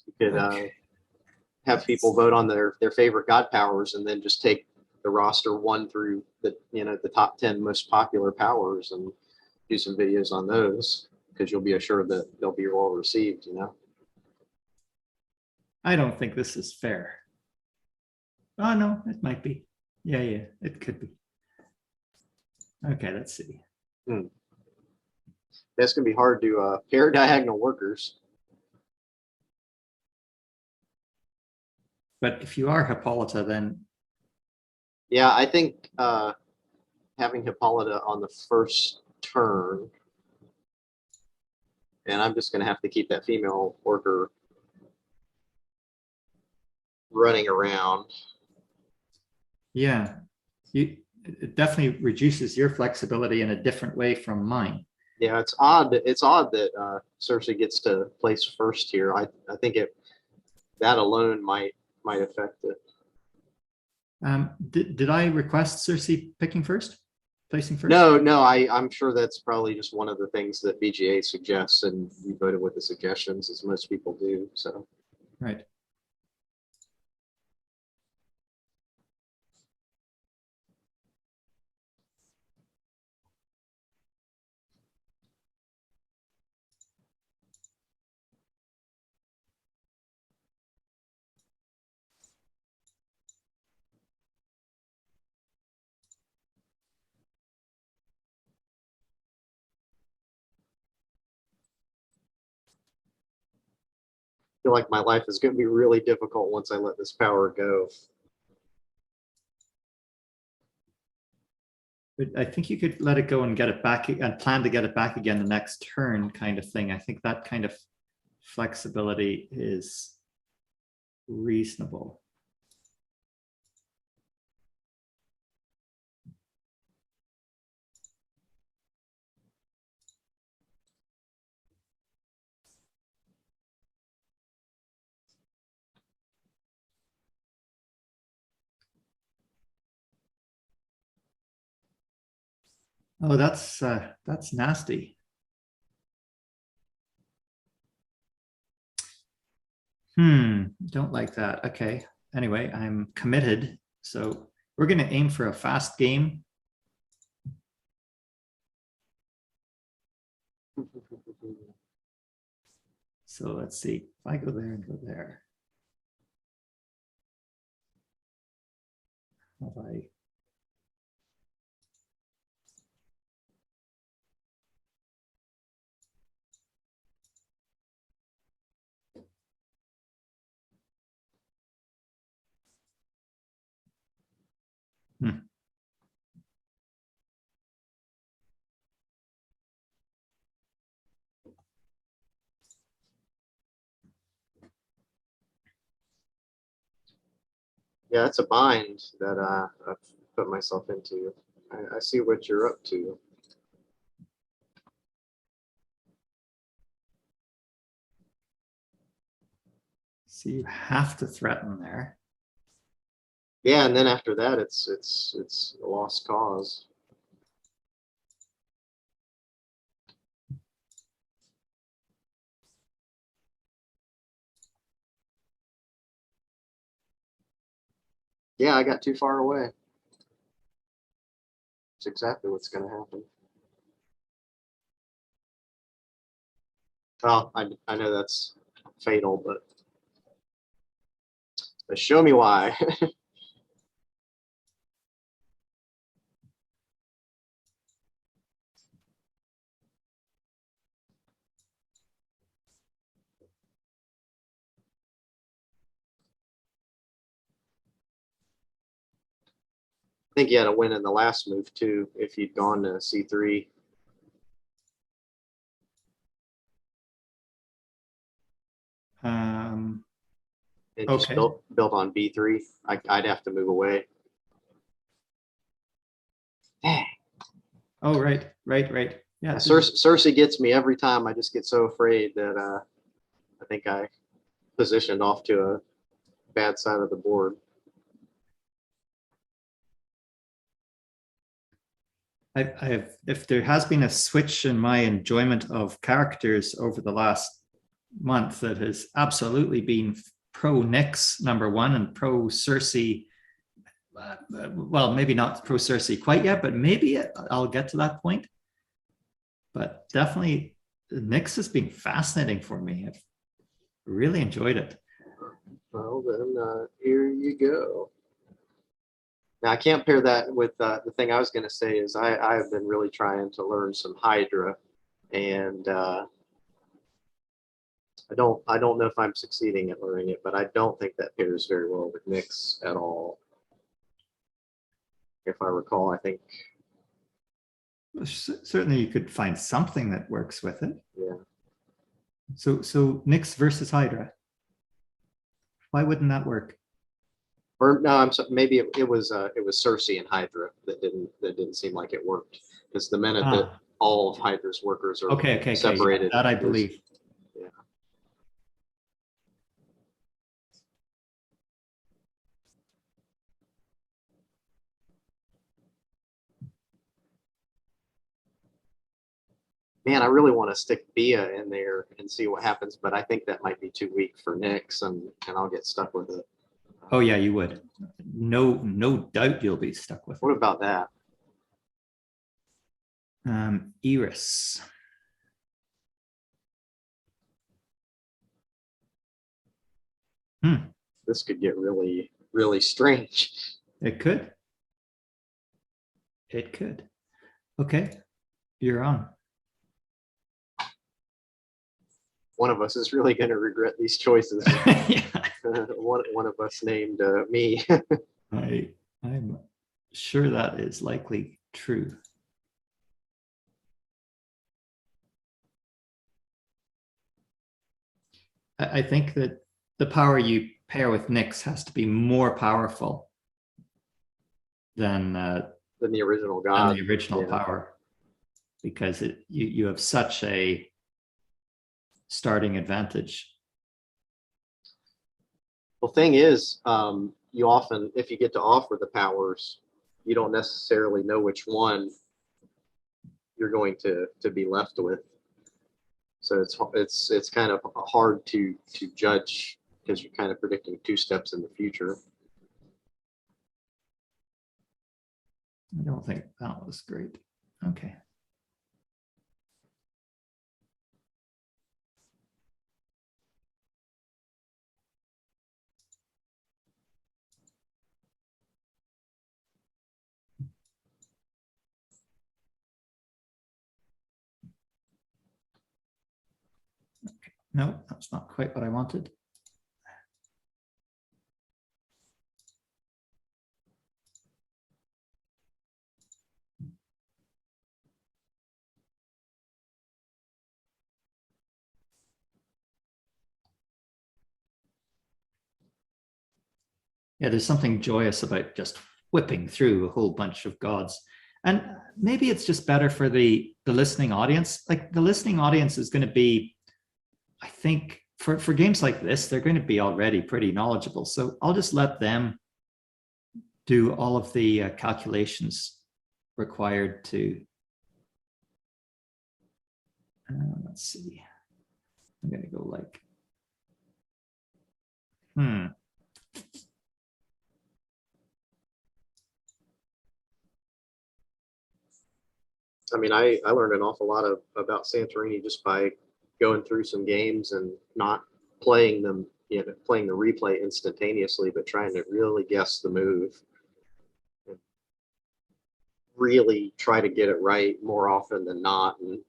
You could have people vote on their favorite god powers, and then just take the roster 1 through the top 10 most popular powers and do some videos on those, because you'll be assured that they'll be well received. I don't think this is fair. Oh no, it might be. Yeah, it could be. Okay, let's see. That's gonna be hard to pair diagonal workers. But if you are Hippolyta, then yeah, I think having Hippolyta on the first turn, and I'm just gonna have to keep that female worker running around. Yeah, it definitely reduces your flexibility in a different way from mine. Yeah, it's odd. It's odd that Circe gets to place first here. I think that alone might affect it. Did I request Circe picking first, placing first? No. I'm sure that's probably just one of the things that BGA suggests, and you voted with the suggestions, as most people do. So right. I feel like my life is going to be really difficult once I let this power go. But I think you could let it go and get it back and plan to get it back again the next turn, kind of thing. I think that kind of flexibility is reasonable. Oh, that's nasty. Don't like that. Okay. Anyway, I'm committed. So we're going to aim for a fast game. So let's see. If I go there and go there. Have I? Yeah, it's a bind that I've put myself into. I see what you're up to. So you have to threaten there. Yeah, and then after that, it's a lost cause. Yeah, I got too far away. It's exactly what's going to happen. Well, I know that's fatal, but show me why. I think you had a win in the last move too, if you'd gone to C3. And just Okay. built on B3. I'd have to move away. Oh, right. Yeah. Circe gets me every time. I just get so afraid that I think I positioned off to a bad side of the board. If there has been a switch in my enjoyment of characters over the last month that has absolutely been pro Nyx #1 and pro Circe. Well, maybe not pro Circe quite yet, but maybe I'll get to that point. But definitely, Nyx has been fascinating for me. I've really enjoyed it. Well, then here you go. Now, I can't pair that with the thing I was going to say is I have been really trying to learn some Hydra, and I don't know if I'm succeeding at learning it, but I don't think that pairs very well with Nyx at all. If I recall, I think. Certainly, you could find something that works with it. Yeah. So Nyx versus Hydra. Why wouldn't that work? Or no, I'm sorry, maybe it was Circe and Hydra that didn't seem like it worked, because the minute that all of Hydra's workers are separated, that I believe. Yeah. Man, I really want to stick Bia in there and see what happens, but I think that might be too weak for Nyx, and I'll get stuck with it. Oh yeah, you would. No doubt you'll be stuck with it. What about that? Eris. This could get really, really strange. It could. It could. Okay, you're on. One of us is really going to regret these choices. Yeah. One of us named me. I'm sure that is likely true. I think that the power you pair with Nyx has to be more powerful than the original god. Than the original power, because you have such a starting advantage. Well, thing is, you often, if you get to offer the powers, you don't necessarily know which one you're going to be left with. So it's kind of hard to judge, because you're kind of predicting 2 steps in the future. I don't think that was great. Okay. No, that's not quite what I wanted. Yeah, there's something joyous about just whipping through a whole bunch of gods. And maybe it's just better for the listening audience. Like, the listening audience is going to be, I think, for games like this, they're going to be already pretty knowledgeable. So I'll just let them do all of the calculations required to, let's see. I'm going to go like, I mean, I learned an awful lot about Santorini just by going through some games and not playing them, playing the replay instantaneously, but trying to really guess the move and really try to get it right more often than not. And,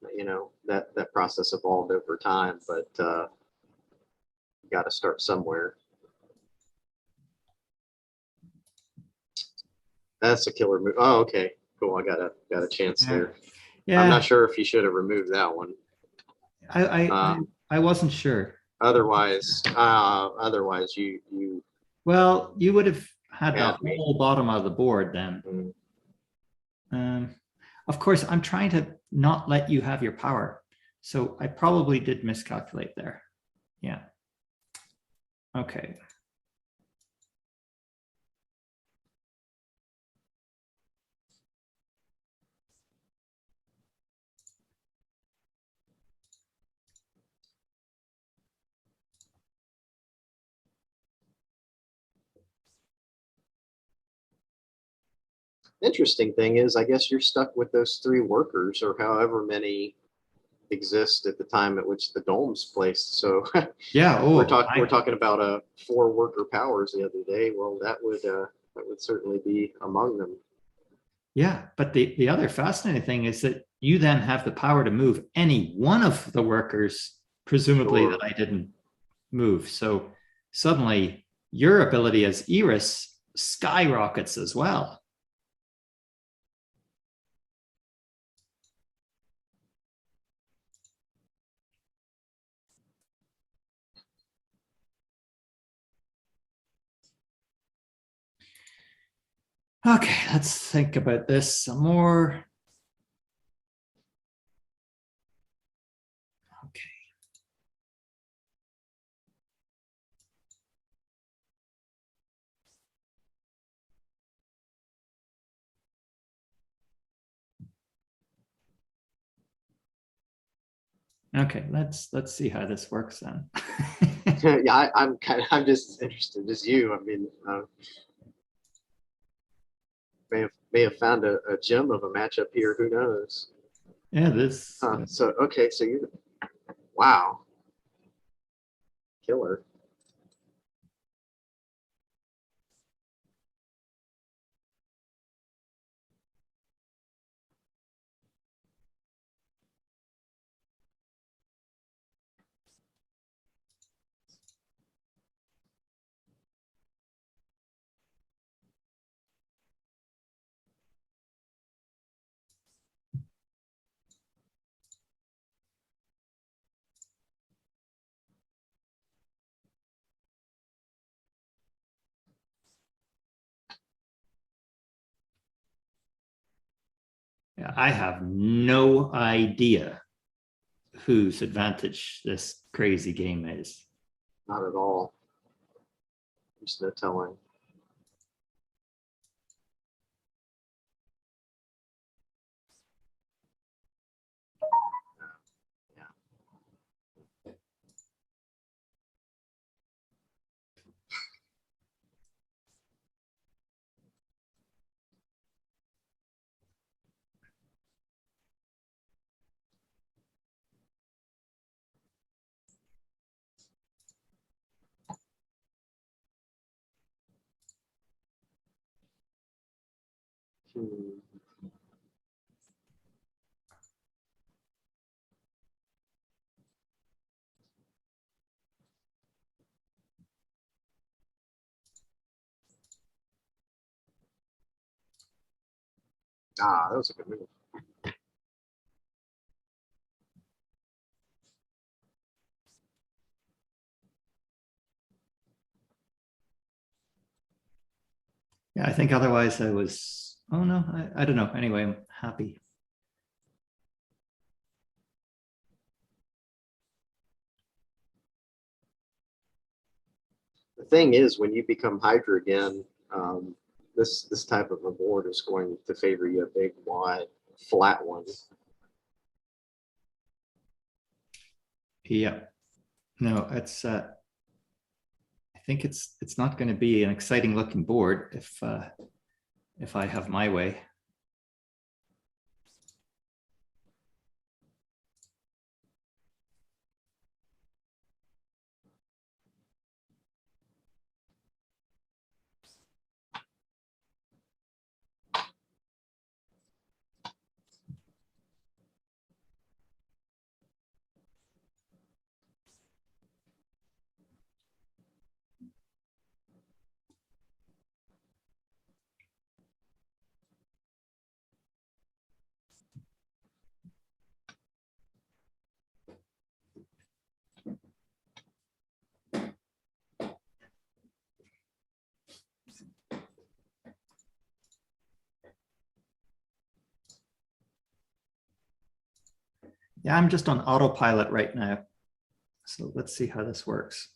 that process evolved over time, but you got to start somewhere. That's a killer move. Oh, okay. Cool. I got a chance there. Yeah. I'm not sure if you should have removed that one. I wasn't sure. Otherwise, you. Well, you would have had the whole bottom of the board then. Of course, I'm trying to not let you have your power, so I probably did miscalculate there. Yeah. Okay. interesting thing is, I guess you're stuck with those three workers or however many exist at the time at which the dome's placed. So Yeah. we're talking about four worker powers the other day. Well, that would certainly be among them. Yeah, but the other fascinating thing is that you then have the power to move any one of the workers, presumably Sure. that I didn't move. So suddenly your ability as Eris skyrockets as well. Okay, let's think about this some more. Okay. Okay, let's see how this works then. Yeah, I'm just as interested as you. I mean, may have found a gem of a matchup here. Who knows? Yeah, this. So okay, so you, wow, killer. Yeah, I have no idea whose advantage this crazy game is. Not at all. There's no telling. Yeah. Hmm. Ah, that was a good move. Yeah, I think otherwise I was, oh no, I don't know. Anyway, I'm happy. The thing is, when you become Hydra again, this type of a board is going to favor you a big, wide, flat one. Yeah. No, I think it's not going to be an exciting looking board if I have my way. Yeah, I'm just on autopilot right now. So let's see how this works.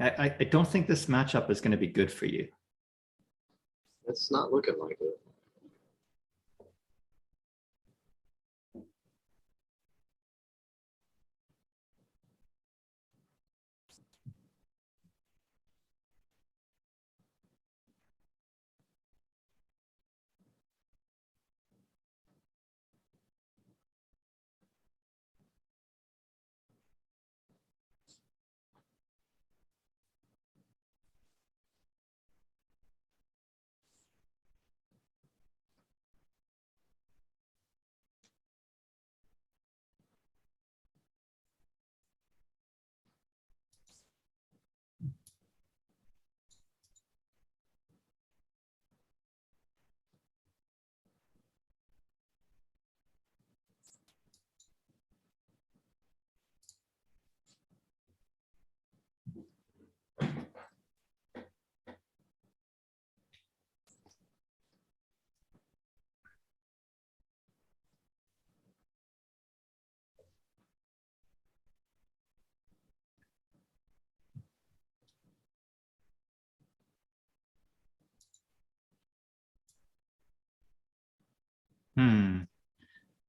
I don't think this matchup is going to be good for you. It's not looking like it.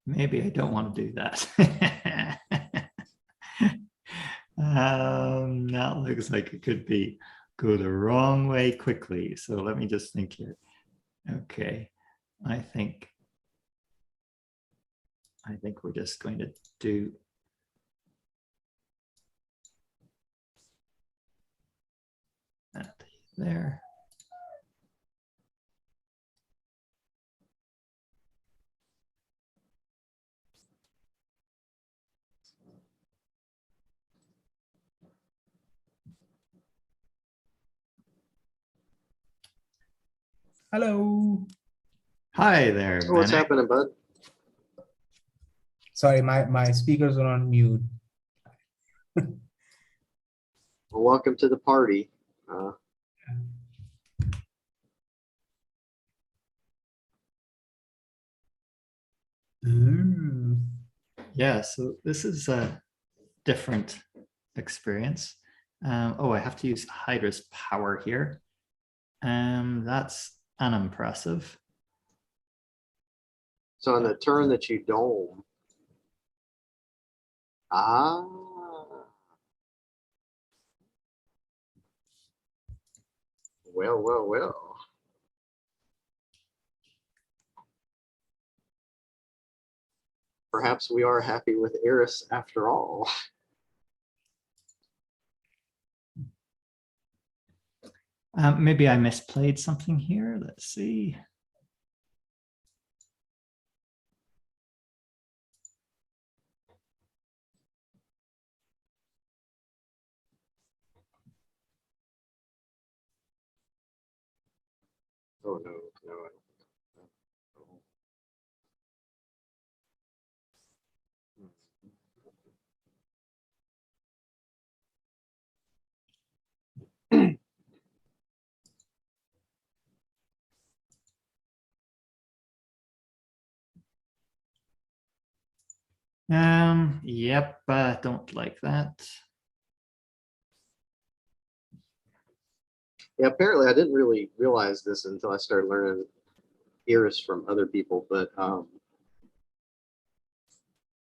Maybe I don't want to do that. That looks like it could go the wrong way quickly. So let me just think here. Okay, I think we're just going to do that there. Hello. Hi there, Oh, what's Manic. happening, bud? Sorry, my speakers are on mute. Well, welcome to the party. Yeah, so this is a different experience. Oh, I have to use Hydra's power here. That's unimpressive. So on the turn that you dome, well. Perhaps we are happy with Eris after all. Maybe I misplayed something here. Let's see. Oh no. Yep, don't like that. Yeah, apparently I didn't really realize this until I started learning Eris from other people, but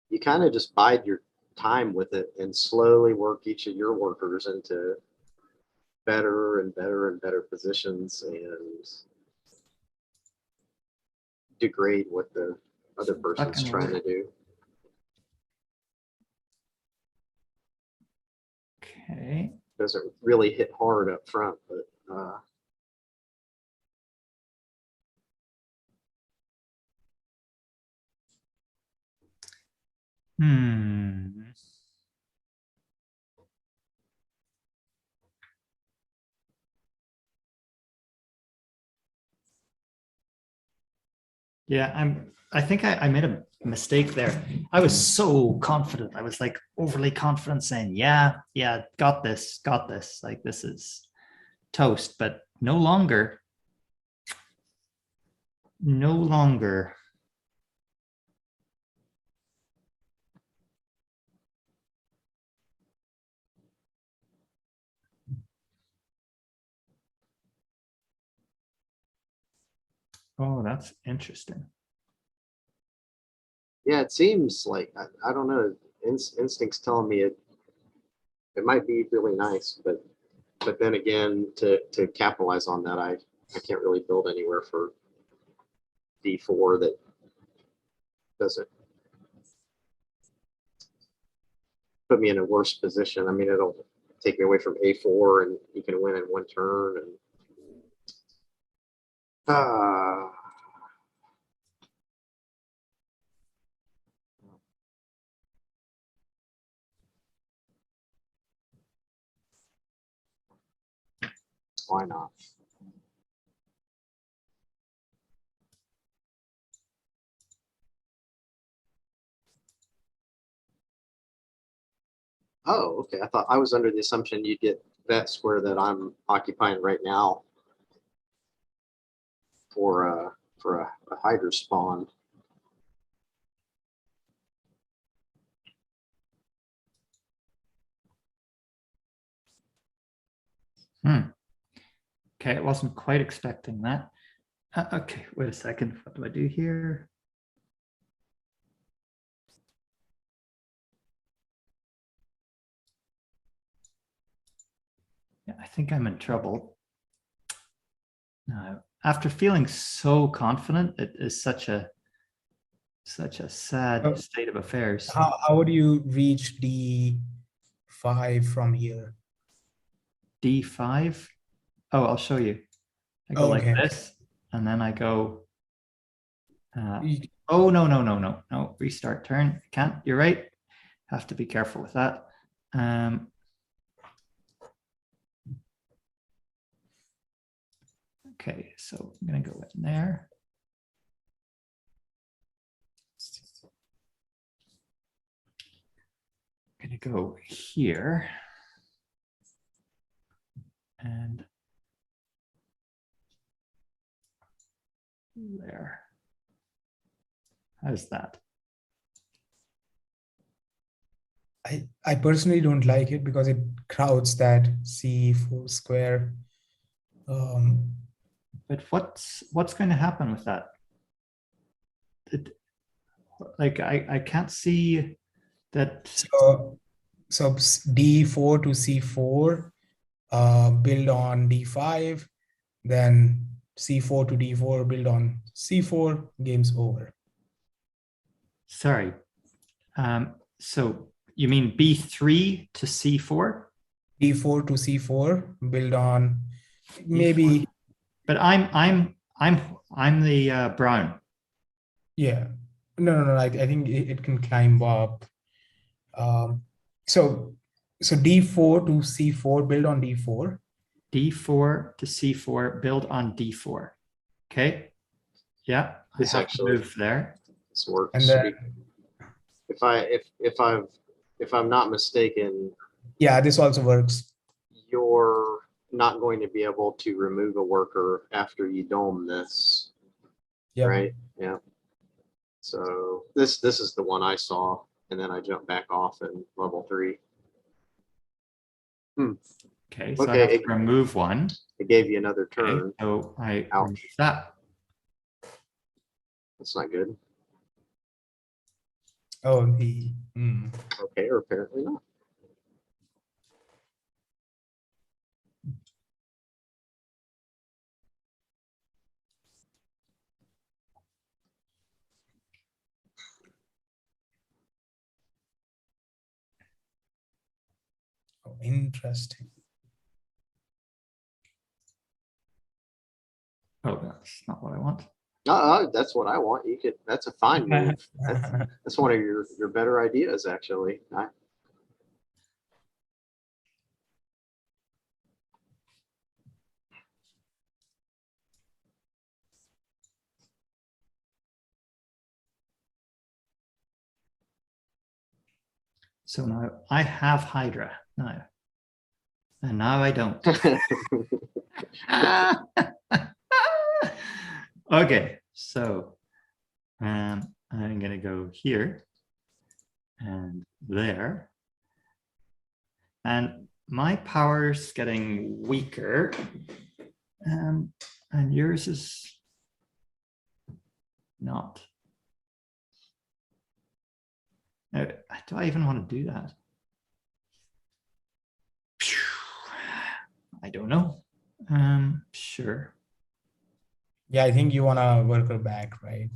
you kind of just bide your time with it and slowly work each of your workers into better and better positions and degrade what the other person's Fucking trying word. to do. Okay. Doesn't really hit hard up front, but Yeah, I think I made a mistake there. I was so confident. I was like overly confident saying, yeah, got this. Like this is toast, but no longer. No longer. Oh, that's interesting. Yeah, it seems like I don't know. Instincts telling me it might be really nice, but then again, to capitalize on that, I can't really build anywhere for D4 that doesn't put me in a worse position. I mean, it'll take me away from A4, and you can win in one turn. And why not? Oh, okay. I thought I was under the assumption you'd get that square that I'm occupying right now for a Hydra spawn. Okay, I wasn't quite expecting that. Okay, wait a second. What do I do here? Yeah, I think I'm in trouble. Now, after feeling so confident, it is such a sad state of affairs. How would you reach D5 from here? D5. Oh, I'll show you. I go like this, and then I go. Oh, no. Restart turn. Can't. You're right. Have to be careful with that. Okay, so I'm going to go in there. I'm going to go here. And there. How's that? I personally don't like it because it crowds that C4 square. But what's going to happen with that? Like I can't see that. So D4 to C4, build on D5, then C4 to D4, build on C4, game's over. Sorry. So you mean B3 to C4? D4 to C4, build on maybe. But I'm the brown. Yeah. No. I think it can climb up. So D4 to C4, build on D4. D4 to C4, build on D4. Okay. Yeah. This actually move there. This works. And then if I'm not mistaken, yeah, this also works. You're not going to be able to remove a worker after you dome this. Yep. Right? Yeah. So this is the one I saw, and then I jumped back off in level 3. Okay, so I have to remove one. It gave you another turn. Okay, so I remove that. That's not good. Oh, okay, or apparently not. Oh, interesting. Oh, that's not what I want. That's what I want. You could. That's a fine move. That's one of your better ideas, actually. So now I have Hydra now, and now I don't. Okay, so I'm gonna go here and there, and my power's getting weaker, and yours is not. Now, do I even want to do that? I don't know. Sure. Yeah, I think you want to work her back, right?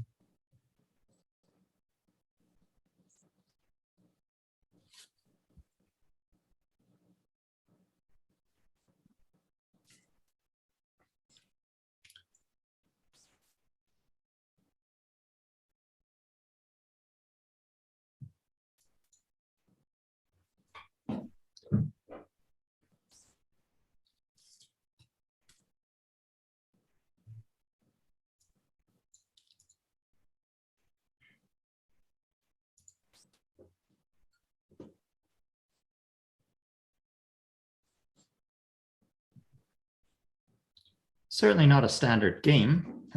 Certainly not a standard game.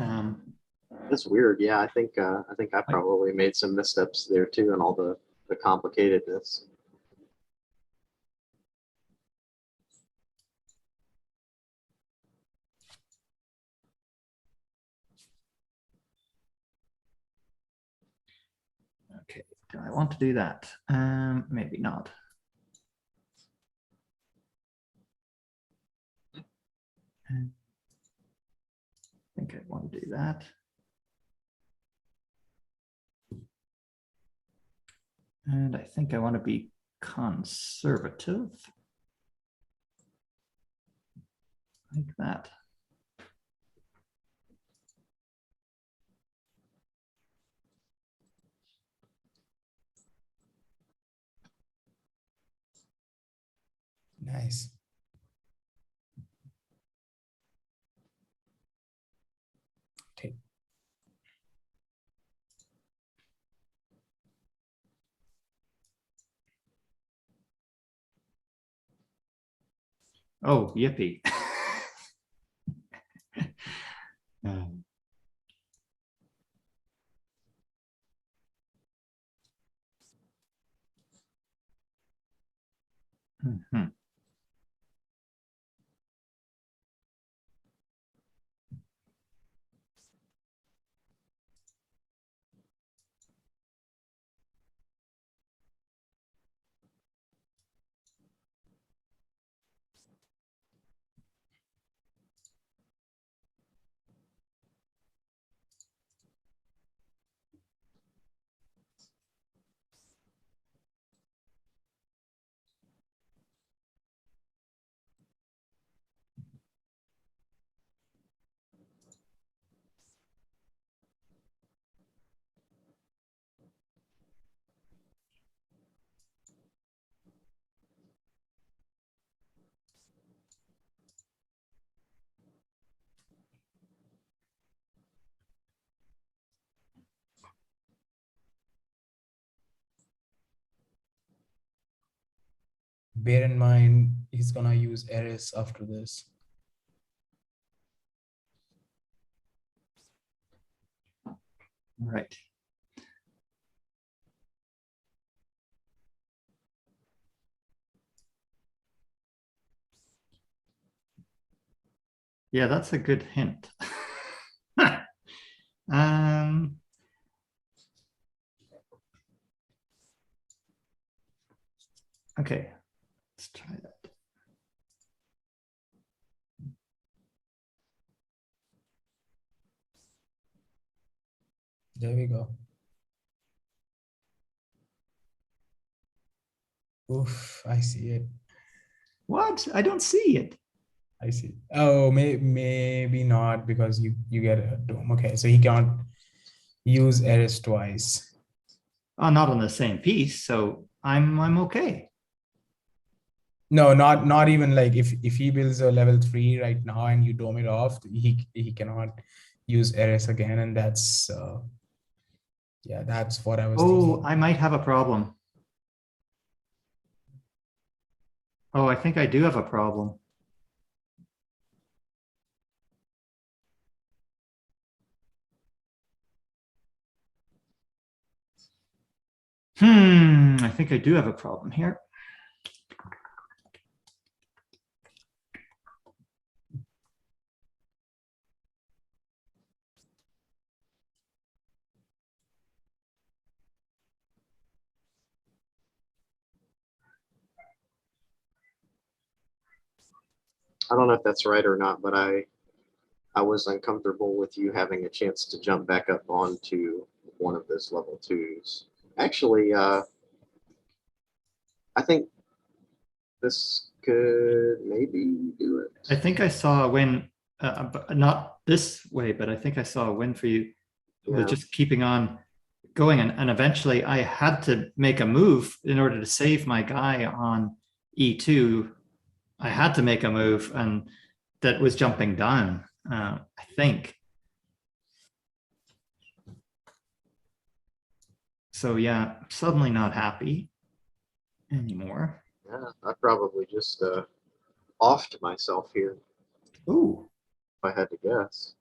That's weird. Yeah, I think I probably made some missteps there too, and all the complicatedness. Okay, do I want to do that? Maybe not. I think I want to do that. And I think I want to be conservative. Like that. Nice. Take. Oh, yippee. um, mhm. Bear in mind, he's gonna use Eris after this. Right. Yeah, that's a good hint. Okay, let's try that. There we go. Oof, I see it. What? I don't see it. I see. Oh, maybe not because you get a dome. Okay, so he can't use Eris twice. Oh, not on the same piece, so I'm okay. No, not even like if he builds a level 3 right now and you dome it off, he cannot use Eris again, and that's yeah, that's what I was Oh, thinking. I might have a problem. Oh, I think I do have a problem. I think I do have a problem here. I don't know if that's right or not, but I was uncomfortable with you having a chance to jump back up onto one of those level 2s. Actually, I think this could maybe do it. I think I saw a win, but not this way, but I think I saw a win for you with just keeping on going. And eventually I had to make a move in order to save my guy on E2. I had to make a move, and that was jumping down, I think. So yeah, suddenly not happy anymore. Yeah, I probably just offed myself here, Ooh. if I had to guess.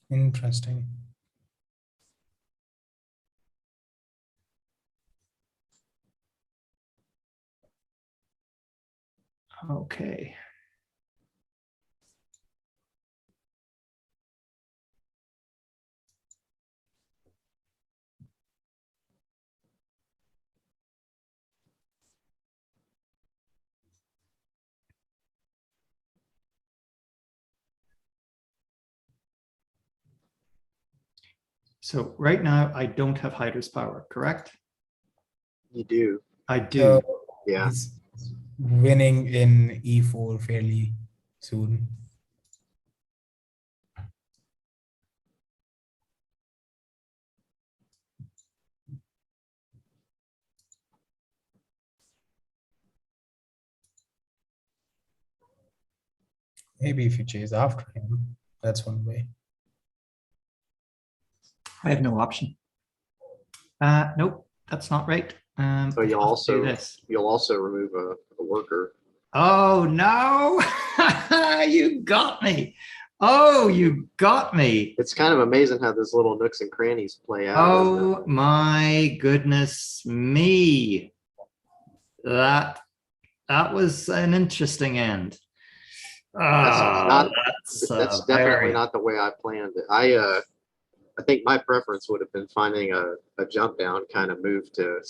Interesting. Okay. So right now I don't have Hydra's power, correct? You do. I do. So Yeah. he's winning in E4 fairly soon. Maybe if you chase after him, that's one way. I have no option. Nope, that's not right. So I you'll have to do this. you'll also remove a worker. Oh no, you got me. Oh, you got me. It's kind of amazing how those little nooks and crannies play out. Oh my goodness me. That was an interesting end. That's definitely not the way I planned it. I think my preference would have been finding a jump down kind of move to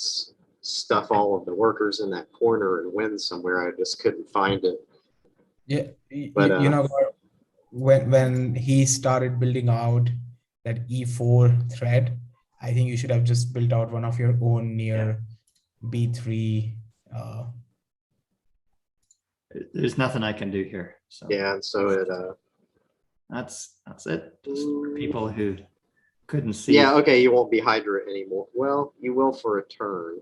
stuff all of the workers in that corner and win somewhere. I just couldn't find it. Yeah, But, you know, when he started building out that E4 thread, I think you should have just built out one of your own near B3. There's nothing I can do here. So yeah, and so it that's it. Just for people who couldn't see. yeah, okay, you won't be Hydra anymore. Well, you will for a turn.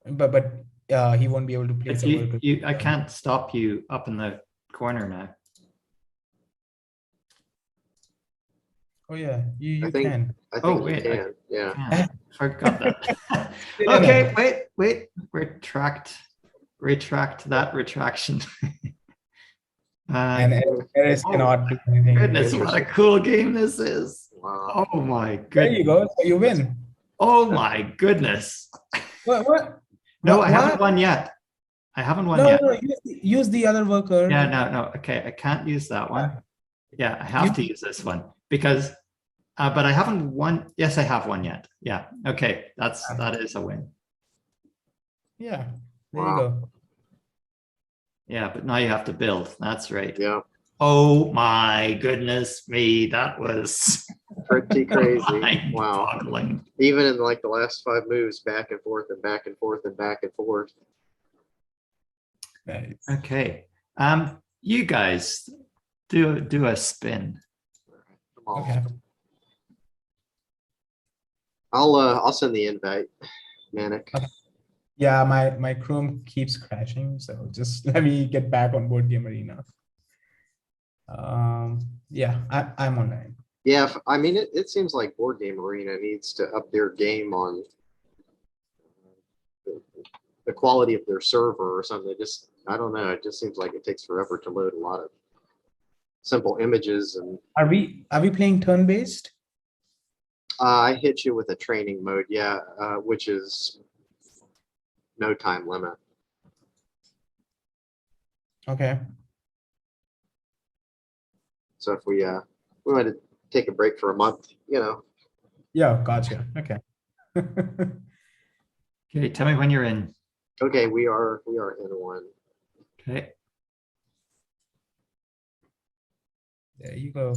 But he won't be able to place a worker. I can't stop you up in the corner now. Oh yeah, you I think can. you wait, can. Yeah. I forgot that. Okay, wait. Retract that retraction. And Eris cannot do anything. Goodness, what a cool game this is. Wow. Oh my goodness. There you go. So you win. Oh my goodness. What? No, I haven't won yet. I haven't won yet. No, use the other worker. Yeah, no. Okay, I can't use that one. Yeah, I have to use this one because, but I haven't won. Yes, I have won yet. Yeah. Okay, that is a win. Yeah. There you go. Yeah, but now you have to build. That's right. Yeah. Oh my goodness me, that was Pretty crazy. Wow. mind-boggling. Even in like the last 5 moves, back and forth and back and forth and back and forth. Nice. Okay. You guys do a spin. Okay. I'll send the invite, Manic. Okay. Yeah, my Chrome keeps crashing, so just let me get back on Board Game Arena. Yeah, I'm online. Yeah, I mean, it seems like Board Game Arena needs to up their game on the quality of their server or something. I don't know. It just seems like it takes forever to load a lot of simple images. And Are we playing turn-based? I hit you with a training mode, yeah, which is no time limit. Okay. So if we want to take a break for a month, Yeah, gotcha. Okay. Okay, tell me when you're in. Okay, we are in one. Okay. There you go.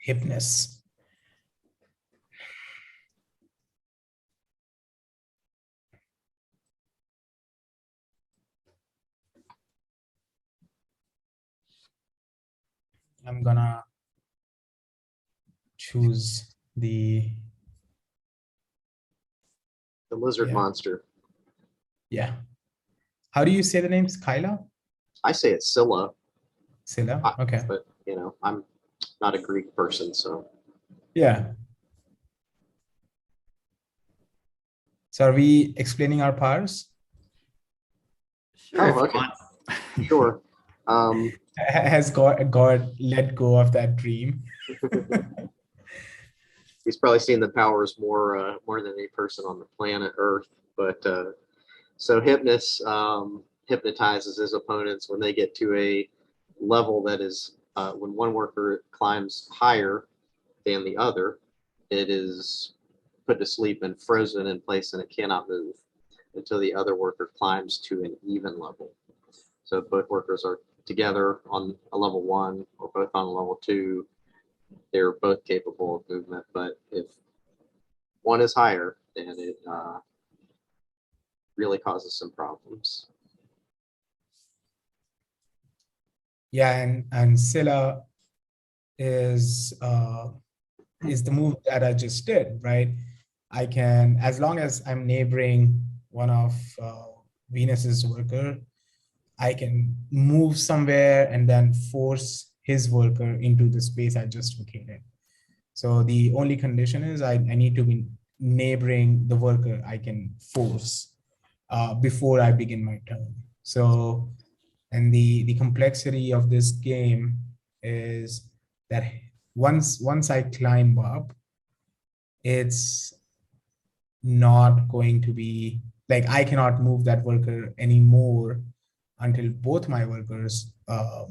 Hypnus. I'm gonna choose the, The lizard yeah. monster. Yeah. How do you say the name? Scylla? I say it's Scylla, Scylla? Okay. but I'm not a Greek person, so Yeah. So are we explaining our powers? Sure, if oh, you okay, want. sure. Um, Has God let go of that dream? he's probably seen the powers more than any person on the planet Earth. But so Hypnus hypnotizes his opponents when they get to a level that is when one worker climbs higher than the other, it is put to sleep and frozen in place, and it cannot move until the other worker climbs to an even level. So if both workers are together on a level 1 or both on a level 2, they're both capable of movement. But if one is higher, then it really causes some problems. Yeah, and Scylla is the move that I just did, right? I can, as long as I'm neighboring one of Venus's worker, I can move somewhere and then force his worker into the space I just vacated. So the only condition is I need to be neighboring the worker I can force before I begin my turn. So, and the complexity of this game is that once I climb up, it's not going to be like I cannot move that worker anymore until both my workers are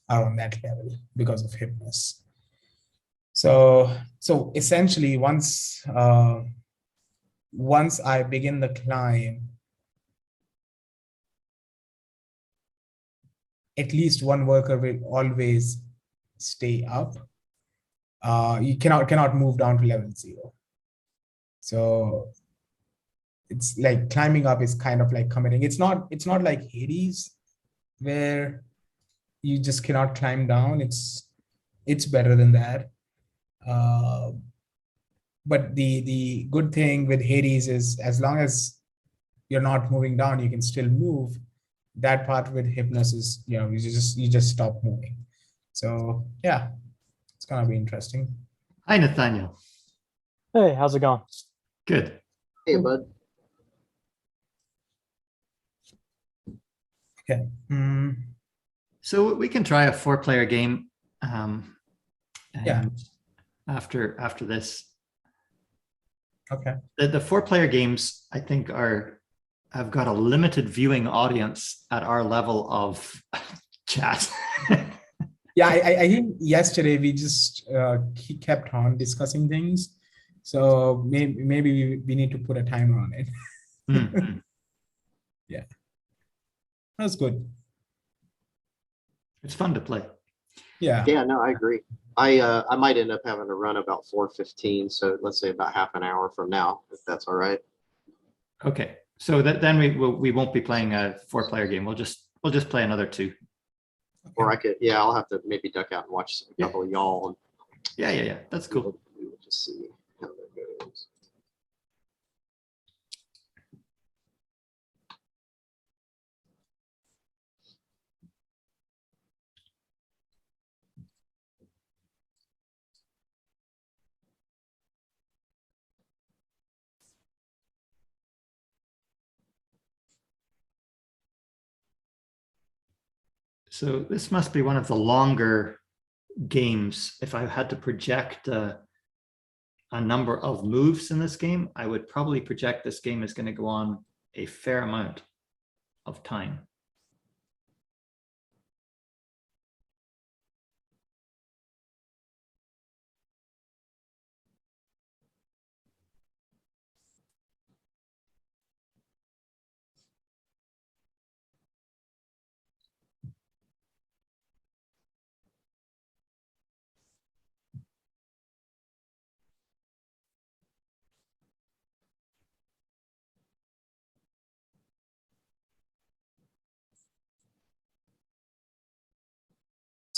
on that level because of Hypnus. So essentially, once I begin the climb, at least one worker will always stay up. You cannot move down to level 0. So it's like climbing up is kind of like committing. It's not like Hades where you just cannot climb down. It's better than that. But the good thing with Hades is as long as you're not moving down, you can still move. That part with Hypnus is, you just stop moving. So yeah, it's gonna be interesting. Hi, Nathaniel. Hey, how's it going? Good. Hey, bud. Okay. So we can try a 4-player game. Yeah. After this, Okay. the 4-player games I think have got a limited viewing audience at our level of chat. Yeah, I think yesterday we just kept on discussing things, so maybe we need to put a timer on it. Mm-hmm. Yeah, that's good. It's fun to play. Yeah. Yeah, no, I agree. I might end up having to run about 4:15, so let's say about half an hour from now, if that's all right. Okay, so then we won't be playing a 4-player game. We'll just play another 2. Or I'll have to maybe duck out and watch a couple of y'all. Yeah. That's cool. We'll just see how that goes. So this must be one of the longer games. If I had to project a number of moves in this game, I would probably project this game is going to go on a fair amount of time.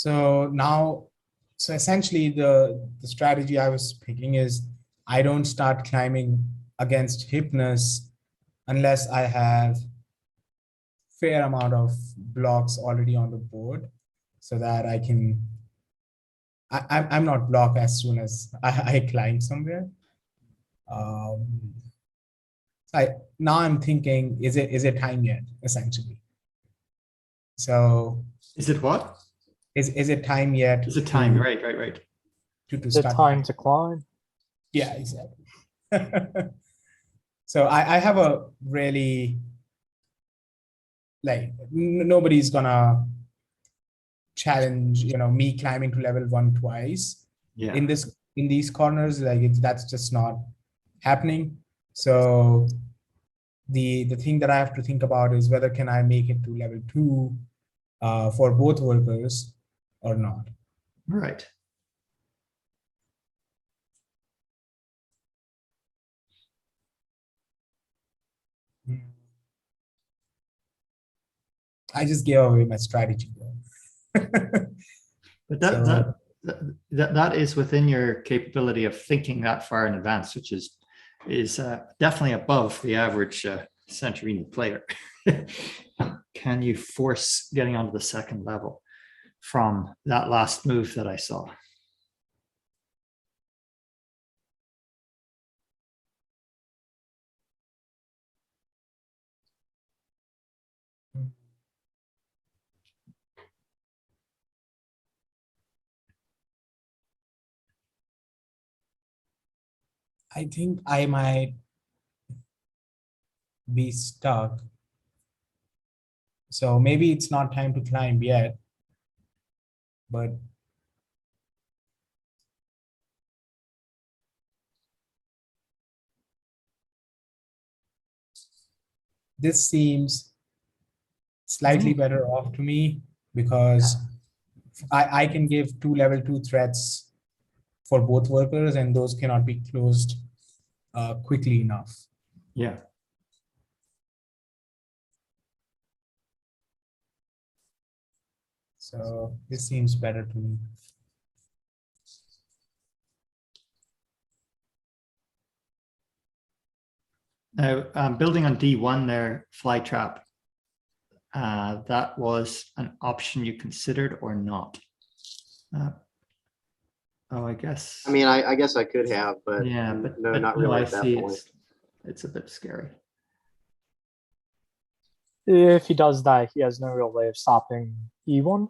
So now, so essentially the strategy I was picking is I don't start climbing against Hypnus unless I have fair amount of blocks already on the board so that I can, I'm not blocked as soon as I climb somewhere. Now I'm thinking, is it time yet, essentially? So Is it what? is it time yet? Is it time? Right. To Is it start time to climb? Yeah, exactly. So I have a really, like, nobody's gonna challenge, me climbing to level 1 twice Yeah. in these corners. Like, that's just not happening. So the thing that I have to think about is whether can I make it to level 2 for both workers or not. Right. I just gave away my strategy though. But So- that is within your capability of thinking that far in advance, which is definitely above the average Santorini player. Can you force getting onto the second level from that last move that I saw? I think I might be stuck. So maybe it's not time to climb yet, but this seems slightly better off to me because I can give 2 level 2 threats for both workers, and those cannot be closed quickly enough. Yeah. So this seems better to me. Now, building on D1 there, fly trap. That was an option you considered or not? Oh, I guess. I mean, I guess I could have, but Yeah, but no, not really at that point. It's a bit scary. If he does that, he has no real way of stopping E1.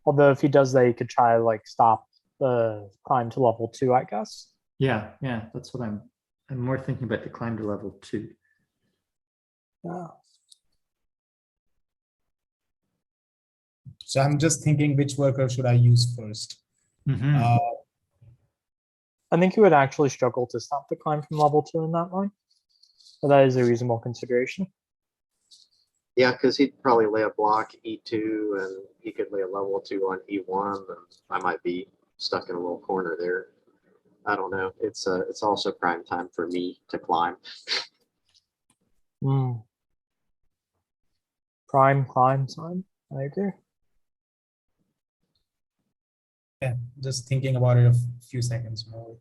Although if he does that, he could try to like stop the climb to level 2, I guess. Yeah, that's what I'm more thinking about, the climb to level 2. Yeah. So I'm just thinking, which worker should I use first? Mhm. I think you would actually struggle to stop the climb from level 2 in that line. But that is a reasonable consideration. Yeah, because he'd probably lay a block E2 and he could lay a level 2 on E1, and I might be stuck in a little corner there. I don't know. It's also prime time for me to climb. Prime climb time. I agree. Yeah, just thinking about it a few seconds more.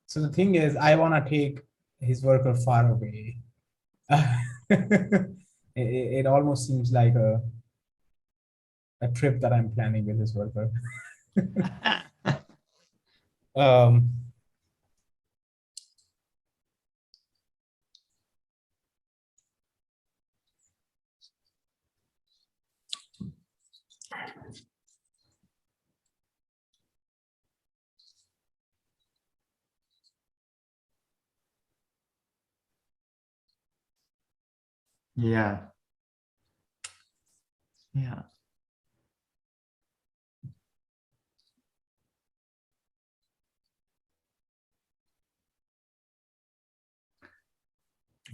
So the thing is, I want to take his worker far away. It almost seems like a trip that I'm planning with his worker. Yeah.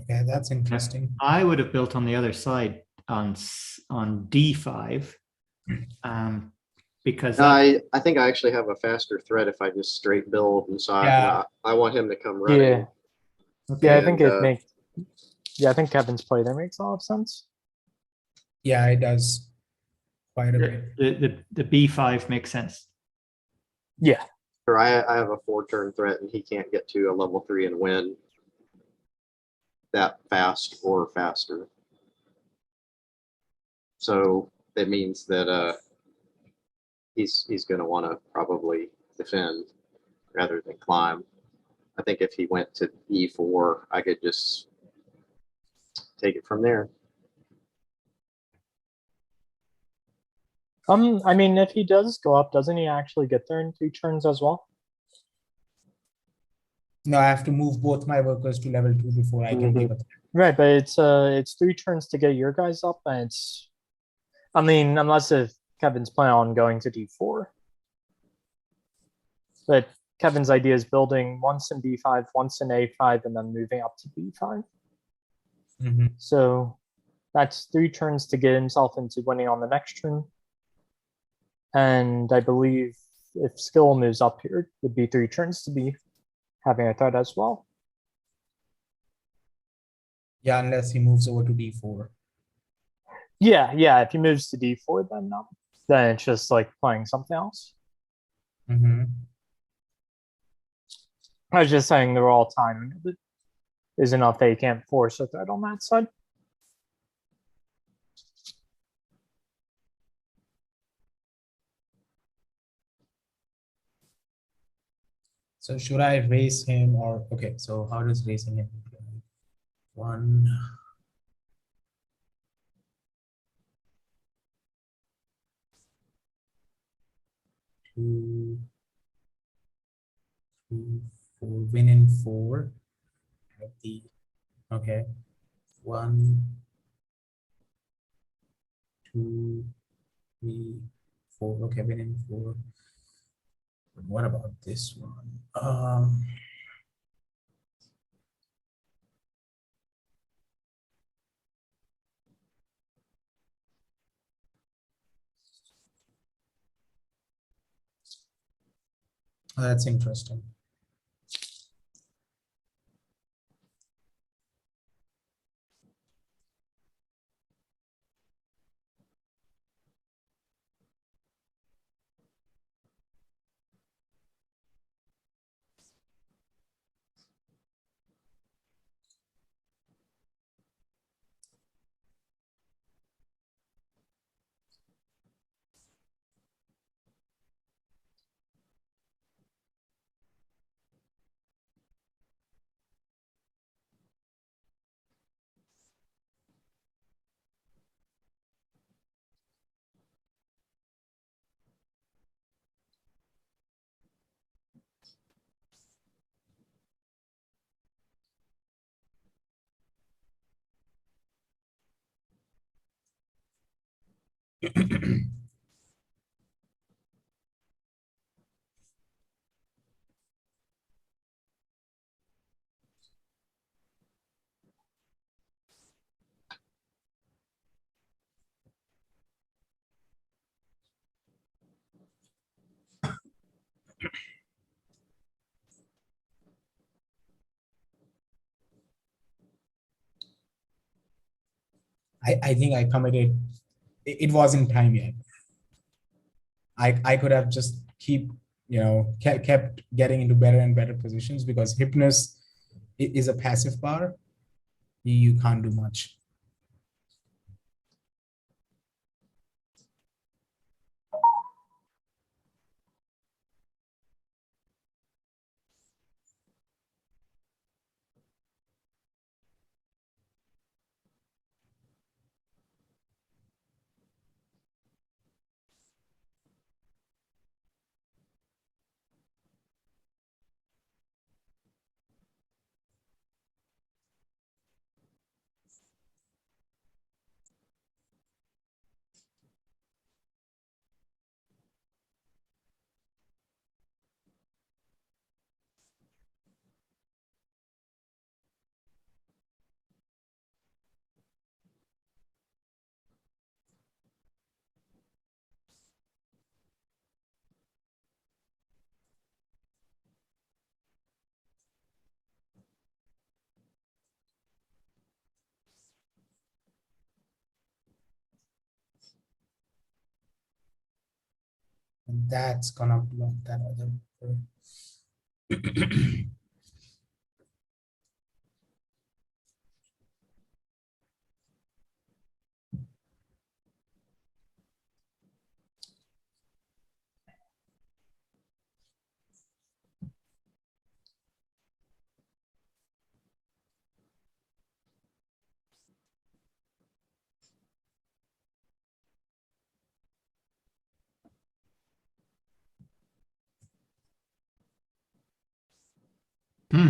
Okay, that's interesting. I would have built on the other side on D5, because I think I actually have a faster threat if I just straight build, and so Yeah. I want him to come running. Yeah. okay, Yeah, I think And, it makes. Yeah, I think Kevin's play there makes a lot of sense. Yeah, it does quite a bit. the b5 makes sense. Yeah. Or I have a 4-turn threat, and he can't get to a level 3 and win that fast or faster. So it means that he's going to want to probably defend rather than climb. I think if he went to e4, I could just take it from there. I mean, if he does go up, doesn't he actually get there in 3 turns as well? No, I have to move both my workers to level 2 before I can give a threat. Right, but it's 3 turns to get your guys up, and it's. I mean, unless if Kevin's planning on going to d4. But Kevin's idea is building once in b5, once in a5, and then moving up to b5. Mhm. So that's 3 turns to get himself into winning on the next turn. And I believe if skill moves up here, it would be 3 turns to be having a threat as well. Yeah, unless he moves over to d4. Yeah. If he moves to d4, then it's just like playing something else. Mhm. I was just saying they're all timing is enough that you can't force a threat on that side. So should I raise him or okay? So how does raising him? 1. 2, 3, 4. Win in 4. At the okay. 1, 2, 3, 4. Okay, win in 4. What about this one? That's interesting. I think I committed. It wasn't time yet. I could have just kept getting into better and better positions because Hypnus is a passive power. You can't do much. And that's gonna block that other. Hmm.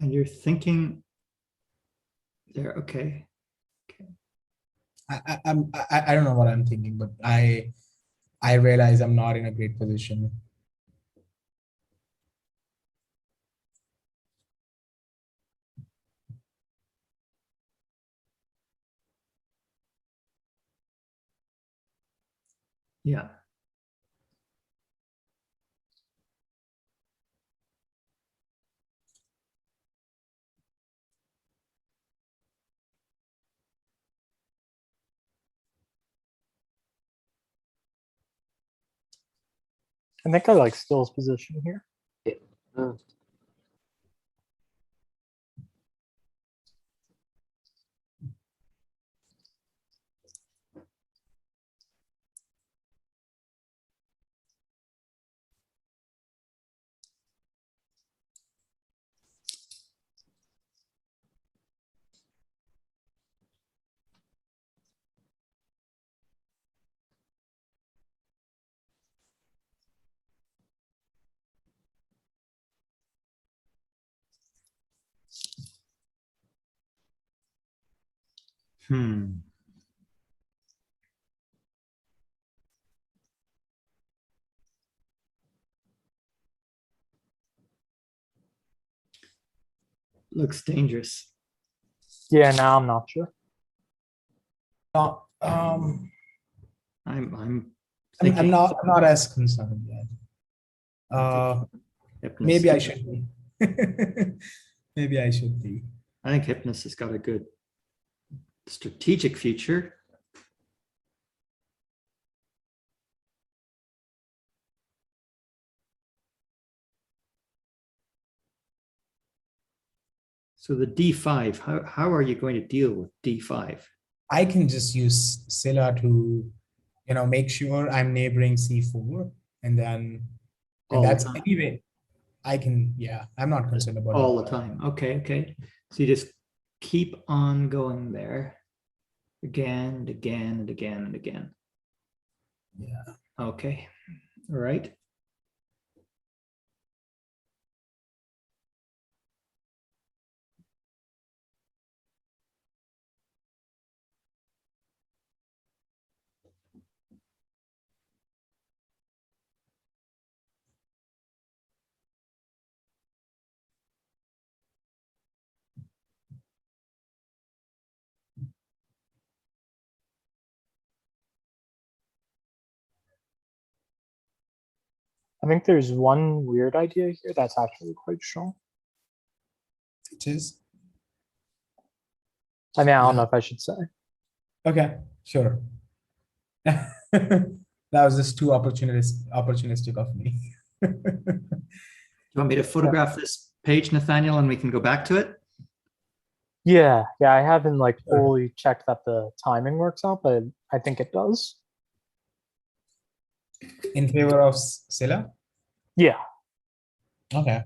And you're thinking there, okay. I don't know what I'm thinking, but I realize I'm not in a great position. Yeah. I think I like Still's position here. Yeah. Uh, Hmm. Looks dangerous. Yeah, now I'm not sure. No, I'm I'm thinking not as concerned yet. Hypnus. Maybe I should be. Maybe I should be. I think Hypnus has got a good strategic future. So the D5, how are you going to deal with D5? I can just use Scylla to, make sure I'm neighboring C4, and then, All the that's time. anyway. I can, yeah. I'm not concerned about All it. the time. Okay, okay. So you just keep on going there again and again and again and again. Yeah. Okay. All right. I think there's one weird idea here that's actually quite strong. Which is I mean, I don't know if I should say. okay, sure. That was just too opportunistic of me. Do you want me to photograph this page, Nathaniel, and we can go back to it? Yeah, I haven't like Sure. fully checked that the timing works out, but I think it does. In favor of Scylla? Yeah. Okay.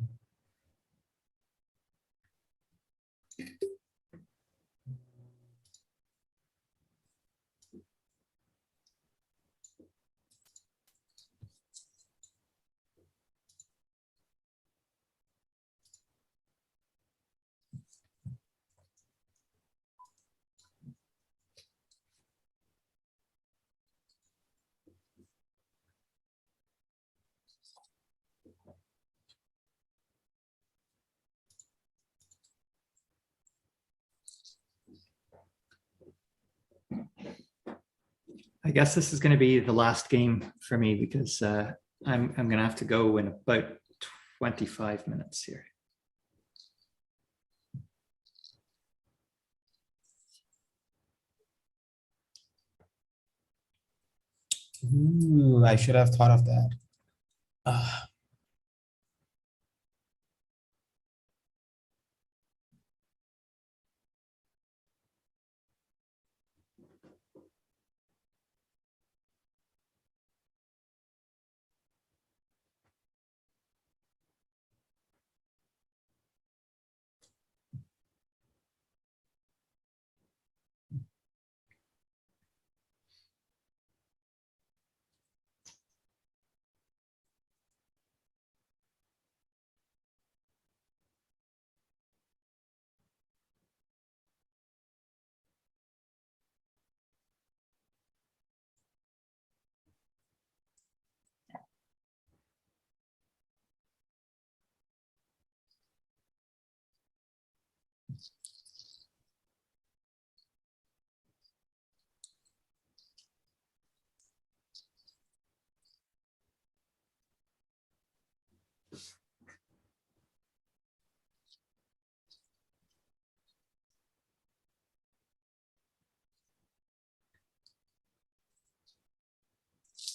I guess this is going to be the last game for me because I'm going to have to go in about 25 minutes here. Ooh, I should have thought of that. Ah.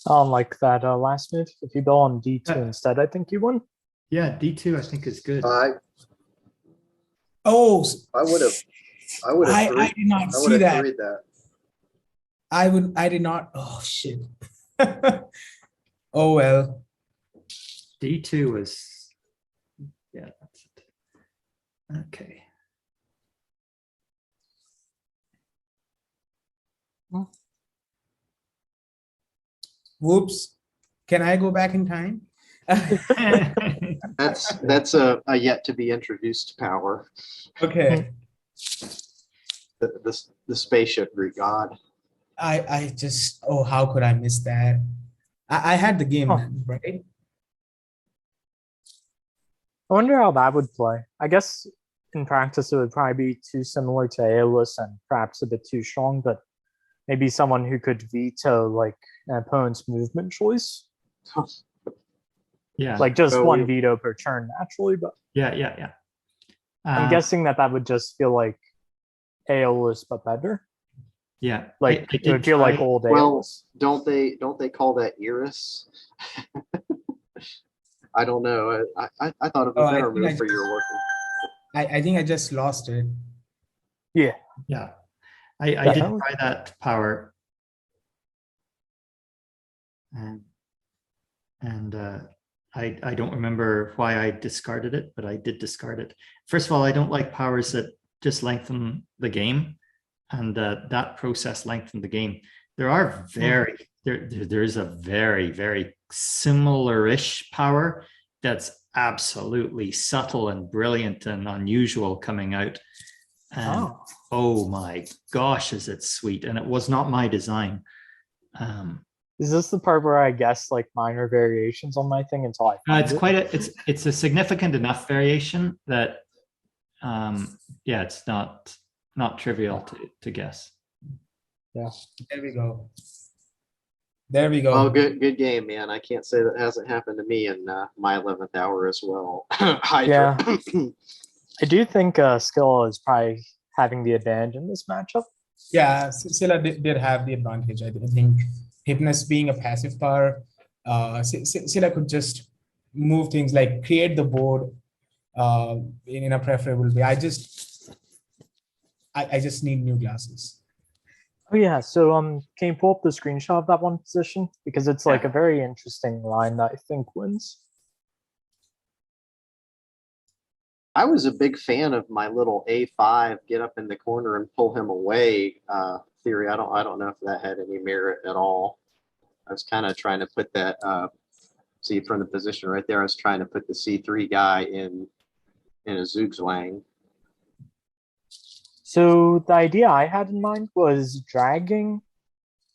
Like that last move. If you go on D2 Yeah. instead, I think you won. Yeah, D2 I think is good. Oh, I would have I did not see that. that. I did not. Oh shit. Oh well. D2 was, yeah, that's it. Okay. Whoops. Can I go back in time? That's a yet to be introduced power. Okay. The spaceship Greek god. I just, oh, how could I miss that? I had the game, Huh. right? I wonder how that would play. I guess in practice it would probably be too similar to Aeolus and perhaps a bit too strong, but maybe someone who could veto like an opponent's movement choice. Yeah. Like just So one we- veto per turn naturally, but Yeah. I'm guessing that would just feel like Aeolus but better. Yeah. Like I it would did feel like try- old Well, Aeolus. don't they call that Eris? I don't know. I thought of Oh, a I better think I move for your working. I think I just lost it. Yeah. Yeah. I did Definitely. try that power. And I don't remember why I discarded it, but I did discard it. First of all, I don't like powers that just lengthen the game, and that process lengthened the game. There are there's a very similar-ish power that's absolutely subtle and brilliant and unusual coming out. And oh my gosh, is it sweet? And it was not my design. Is this the part where I guess like minor variations on my thing until I find It's it? quite it's a significant enough variation that yeah, it's not trivial to guess. Yeah. There we go. There we go. Oh, good game, man. I can't say that hasn't happened to me in my 11th hour as well. Hydra. I do think Scylla is probably having the advantage in this matchup. Yeah, Scylla did have the advantage. I think Hypnus being a passive power, Scylla could just move things like create the board in a preferable way. I just need new glasses. Oh yeah, so can you pull up the screenshot of that one position? Because it's like a very interesting line that I think wins. I was a big fan of my little A5 get up in the corner and pull him away theory. I don't know if that had any merit at all. I was kind of trying to put that see from the position right there. I was trying to put the C3 guy in a zugzwang. So the idea I had in mind was dragging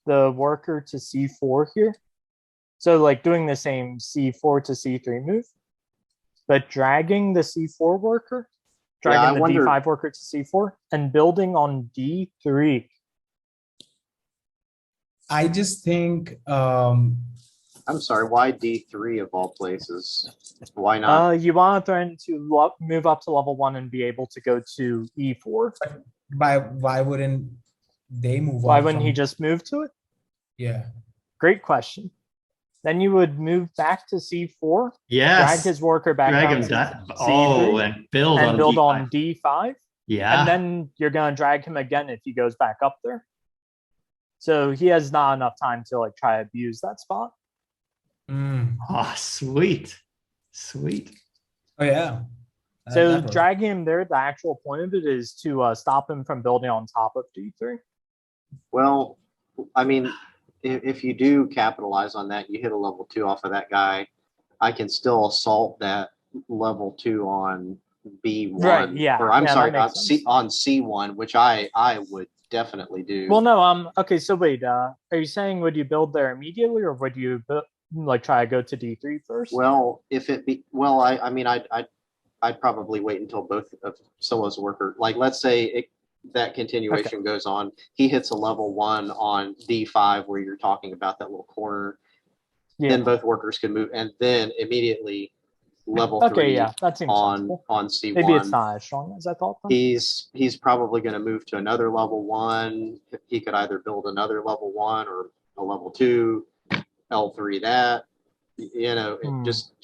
the worker to C4 here. So like doing the same C4 to C3 move, but dragging the C4 worker, dragging the D5 worker to C4 and building on D3. I just think I'm sorry, why D3 of all places? Why not? You want to threaten to move up to level 1 and be able to go to E4. Why wouldn't they move? Why wouldn't he just move to it? Yeah. Great question. Then you would move back to C4. Yes. Drag his worker back down to C3, and build on D5. Yeah. And then you're going to drag him again if he goes back up there. So he has not enough time to like try to abuse that spot. Oh, sweet. Oh yeah. So dragging him there, the actual point of it is to stop him from building on top of D3. Well, I mean, if you do capitalize on that, you hit a level 2 off of that guy, I can still assault that level 2 on B1. Right, yeah. Or I'm sorry, on C1, which I would definitely do. Well, no, okay, so wait, are you saying would you build there immediately or would you like try to go to D3 first? Well, if it be, well, I mean, I'd probably wait until both of Scylla's worker, like let's say that continuation goes on. He hits a level 1 on D5 where you're talking about that little corner. Yeah. Then both workers can move, and then immediately level 3 that seems on C1. Maybe it's not as strong as I thought. Then. He's probably going to move to another level 1. He could either build another level 1 or a level 2, L3 that,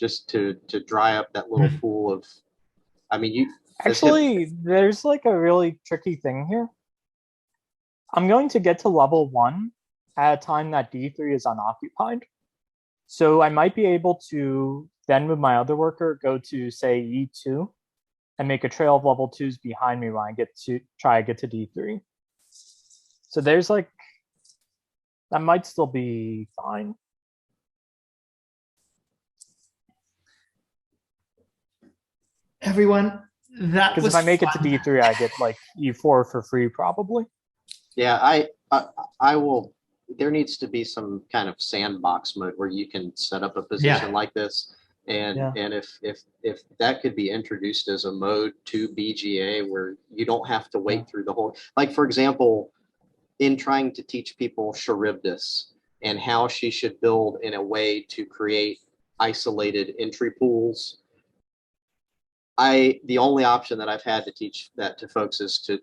just to dry up that little pool of. I mean, actually, there's like a really tricky thing here. I'm going to get to level 1 at a time that D3 is unoccupied. So I might be able to then with my other worker go to say E2 and make a trail of level 2s behind me when I get to try to get to D3. So there's like, that might still be fine. Everyone, that because if I make it to D3, I get like E4 for free probably. Yeah, I will. There needs to be some kind of sandbox mode where you can set up a position like this, and if that could be introduced as a mode to BGA where you don't have to wait through the whole. Like for example, in trying to teach people Charybdis and how she should build in a way to create isolated entry pools. The only option that I've had to teach that to folks is to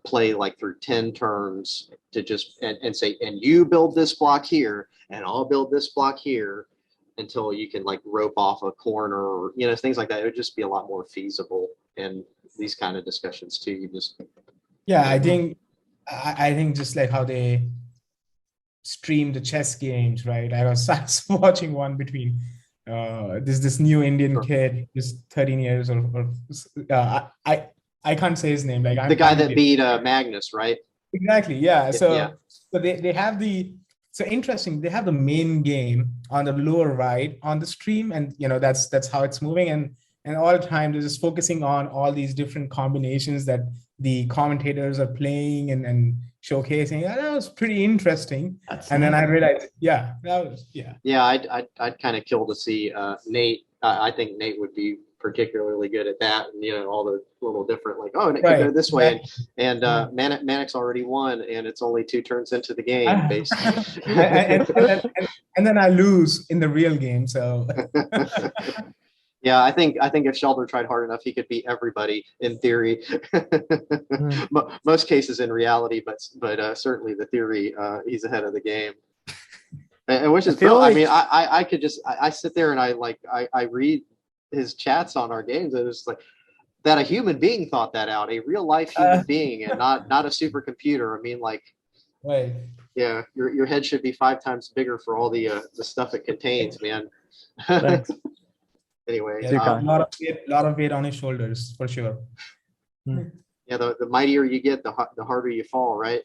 play like through 10 turns to just and say, and you build this block here and I'll build this block here until you can like rope off a corner or things like that. It would just be a lot more feasible in these kind of discussions too. You just I think just like how they stream the chess games, right? I was watching one between this new Indian kid, who's 13 years old. I can't say his name. Like the guy that beat Magnus, right? Exactly. Yeah. So they have interesting. They have the main game on the lower right on the stream, and that's how it's moving. And all the time they're just focusing on all these different combinations that the commentators are playing and showcasing. That was pretty interesting. Then I realized, I'd kind of kill to see Nate. I think Nate would be particularly good at that, and all the little different and it could go this way, and Manic's already won, and it's only 2 turns into the game, basically. and then I lose in the real game. So yeah, I think if Sheldon tried hard enough, he could beat everybody in theory. Most cases in reality, but certainly the theory, he's ahead of the game. And which is cool. I mean, I could just I sit there and I read his chats on our games, and it's like that a human being thought that out, a real life human being, and not a supercomputer. I mean, right. Yeah, your head should be 5 times bigger for all the stuff it contains, man. Thanks. Anyway, a lot of weight on his shoulders for sure. Yeah, the mightier you get, the harder you fall, right?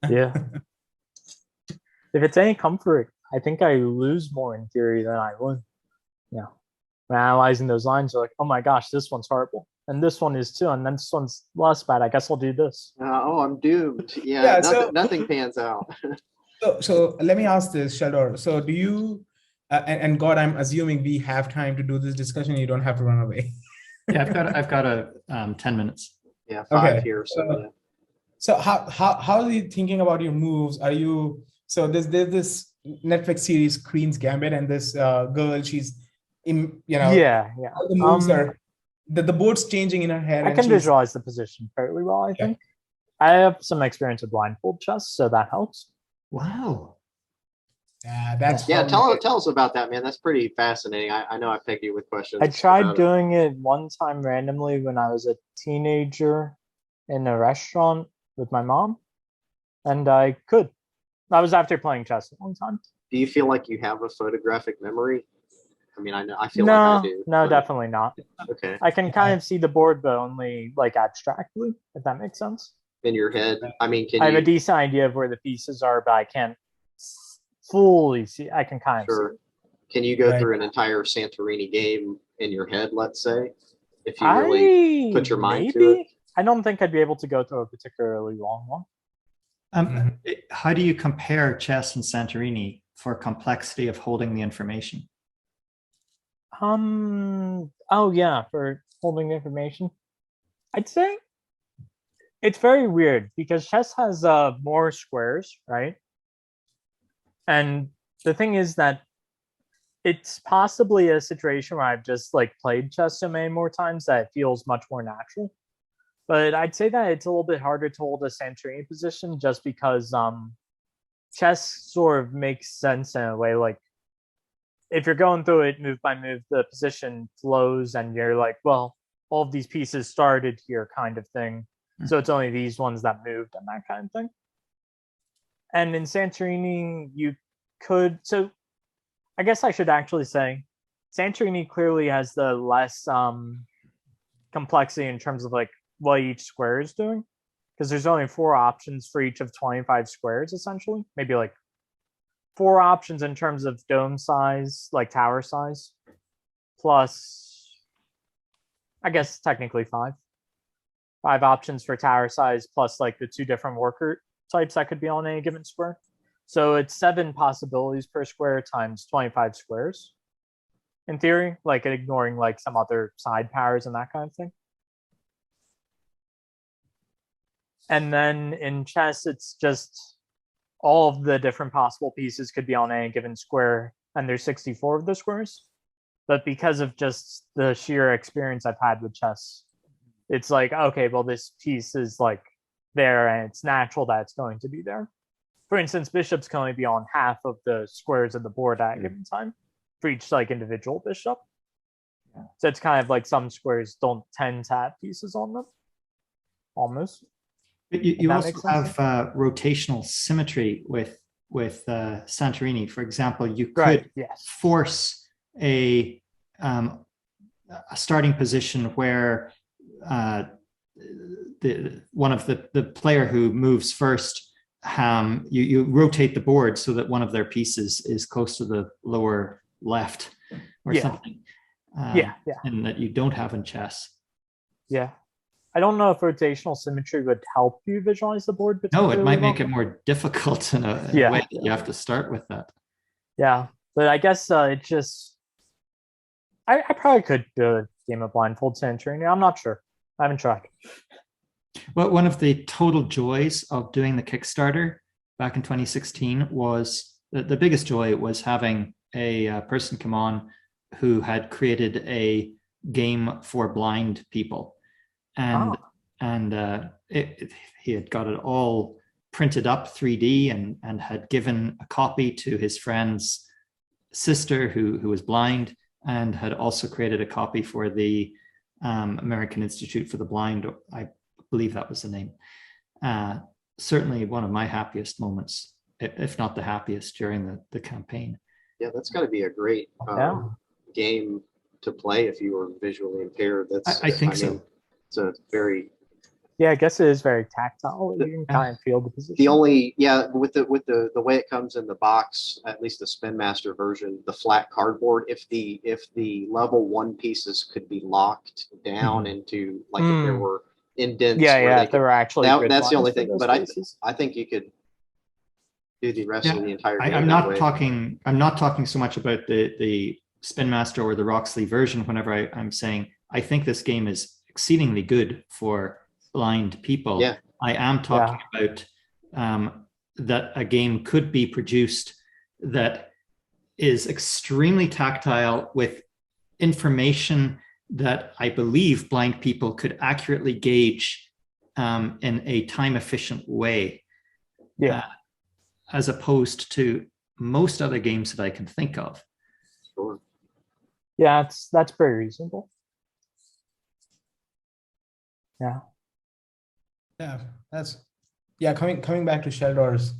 Yeah. If it's any comfort, I think I lose more in theory than I win. Yeah. When analyzing those lines, you're like, oh my gosh, this one's horrible, and this one is too, and then this one's less bad. I guess I'll do this. I'm doomed. Yeah, nothing pans out. So let me ask this, Sheldon. So do you? And God, I'm assuming we have time to do this discussion. You don't have to run away. Yeah, I've got a 10 minutes. Yeah, 5 here. So how are you thinking about your moves? Are you there's this Netflix series Queen's Gambit, and this girl, she's in yeah. The moves are the board's changing in her head. I can visualize the position fairly well. I think I have some experience with blindfold chess, so that helps. Wow. Tell us about that, man. That's pretty fascinating. I know I pegged you with questions. I tried doing it one time randomly when I was a teenager in a restaurant with my mom, and I could. I was after playing chess a long time. Do you feel like you have a photographic memory? I mean, I feel like I do. No, definitely not. Okay. I can kind of see the board, but only abstractly, if that makes sense. In your head, I mean, I have a decent idea of where the pieces are, but I can't fully see. I can kind of see. Can you go through an entire Santorini game in your head, let's say, if you really put your mind to it? I don't think I'd be able to go through a particularly long one. How do you compare chess and Santorini for complexity of holding the information? Oh yeah, for holding the information. I'd say it's very weird because chess has more squares, right? And the thing is that it's possibly a situation where I've just played chess so many more times that it feels much more natural. But I'd say that it's a little bit harder to hold a Santorini position just because chess sort of makes sense in a way. If you're going through it move by move, the position flows and you're well, all of these pieces started here kind of thing. So it's only these ones that moved and that kind of thing. And in Santorini, you could... So I guess I should actually say Santorini clearly has the less complexity in terms of what each square is doing, because there's only 4 options for each of 25 squares, essentially. Maybe 4 options in terms of dome size, tower size, plus, I guess technically 5 options for tower size, plus the 2 different worker types that could be on any given square. So it's 7 possibilities per square times 25 squares, in theory, ignoring some other side powers and that kind of thing. And then in chess, it's just all of the different possible pieces could be on any given square, and there's 64 of the squares. But because of just the sheer experience I've had with chess, it's okay, well, this piece is there, and it's natural that it's going to be there. For instance, bishops can only be on half of the squares of the board at a given time for each individual bishop. So it's kind of some squares don't tend to have pieces on them, almost. You also have rotational symmetry with Santorini. For example, you could force a starting position where one of the player who moves first, you rotate the board so that one of their pieces is close to the lower left or something. And that you don't have in chess. Yeah. I don't know if rotational symmetry would help you visualize the board. No, it might make it more difficult in a way that you have to start with that. Yeah, but I guess it just... I probably could game of Blindfold Santorini? I'm not sure. I haven't tried. Well, one of the total joys of doing the Kickstarter back in 2016 was the biggest joy was having a person come on who had created a game for blind people, and he had got it all printed up 3D and had given a copy to his friend's sister who was blind, and had also created a copy for the American Institute for the Blind. I believe that was the name. Certainly one of my happiest moments, if not the happiest, during the campaign. Yeah, that's got to be a great game to play if you were visually impaired. I think so. It's a very I guess it is very tactile. You can kind of feel the position. The only with the way it comes in the box, at least the Spin Master version, the flat cardboard. If the level 1 pieces could be locked down into if there were indents. If there were actually. That's the only thing. But I think you could do the rest of the entire game. I'm not talking so much about the Spin Master or the Roxley version. Whenever I'm saying I think this game is exceedingly good for blind people. Yeah. I am talking about that a game could be produced that is extremely tactile with information that I believe blind people could accurately gauge in a time efficient way. As opposed to most other games that I can think of. Sure. Yeah, that's very reasonable. Yeah. Yeah, coming back to Sheldor's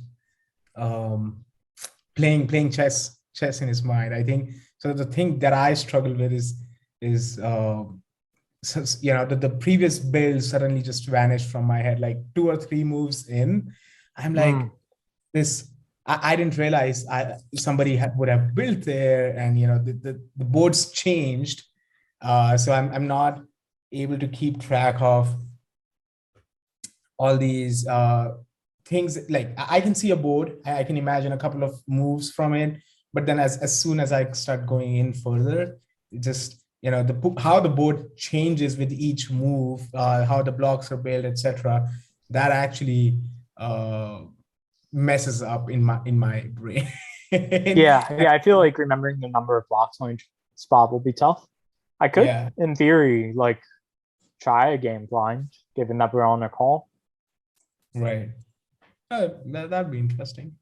playing chess in his mind. I think so. The thing that I struggle with is the previous build suddenly just vanished from my head. Like 2 or 3 moves in, I'm like this. I didn't realize somebody would have built there, and the boards changed. So I'm not able to keep track of all these things. Like I can see a board, I can imagine a couple of moves from it, but then as soon as I start going in further, it just how the board changes with each move, how the blocks are built, etc. That actually messes up in my brain. I feel like remembering the number of blocks on each spot will be tough. I could, in theory, try a game blind, given that we're on a call. Right. That'd be interesting.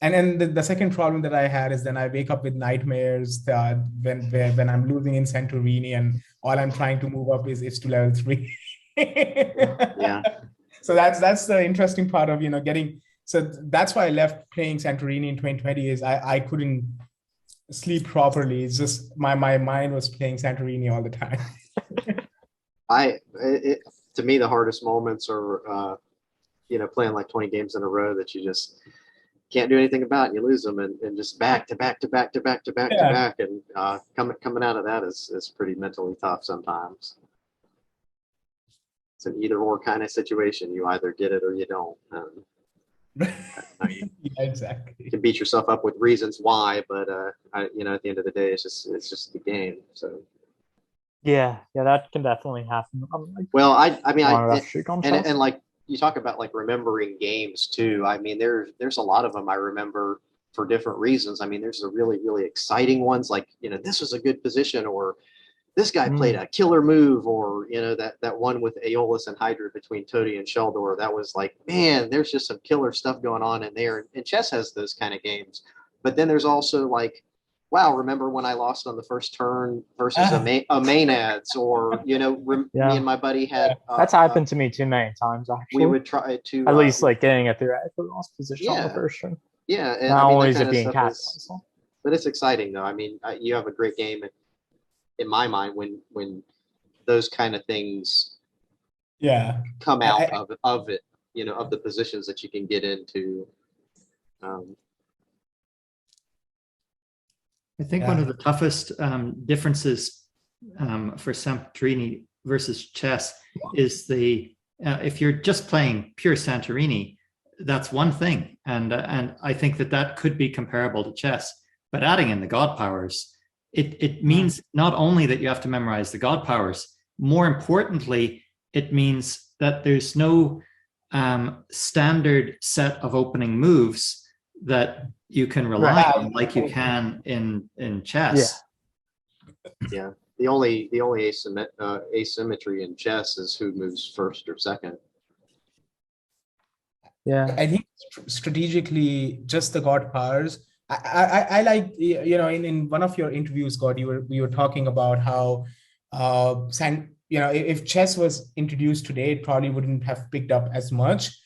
And then the second problem that I had is then I wake up with nightmares when I'm losing in Santorini and all I'm trying to move up is to level 3. Yeah. So that's the interesting part of getting. So that's why I left playing Santorini in 2020 is I couldn't sleep properly. It's just my mind was playing Santorini all the time. To me, the hardest moments are playing 20 games in a row that you just can't do anything about, and you lose them, and just back to back to back to back to back to back, and coming out of that is pretty mentally tough sometimes. It's an either or kind of situation. You either get it or you don't. Exactly. You can beat yourself up with reasons why, but at the end of the day, it's just the game. So. Yeah, that can definitely happen. Well, and you talk about remembering games too. I mean, there's a lot of them I remember for different reasons. I mean, there's the really, really exciting ones this was a good position, or this guy played a killer move, or that one with Aeolus and Hydra between Todi and Sheldor. That was man, there's just some killer stuff going on in there. And chess has those kind of games. But then there's also wow, remember when I lost on the first turn versus a Maenads, or me and my buddy had that's happened to me too many times actually. We would try to at least getting a theoretical lost position on the first turn. Yeah, and not only is it being capitalized. But it's exciting though. I mean, you have a great game in my mind when those kind of things come out of it, of the positions that you can get into. I think one of the toughest differences for Santorini versus chess is if you're just playing pure Santorini, that's one thing, and I think that could be comparable to chess. But adding in the god powers it means not only that you have to memorize the god powers, more importantly, it means that there's no standard set of opening moves that you can rely on like you can in chess. Yeah. The only asymmetry in chess is who moves first or second. Yeah. I think strategically, just the god powers. I like, in one of your interviews, God, we were talking about how if chess was introduced today, it probably wouldn't have picked up as much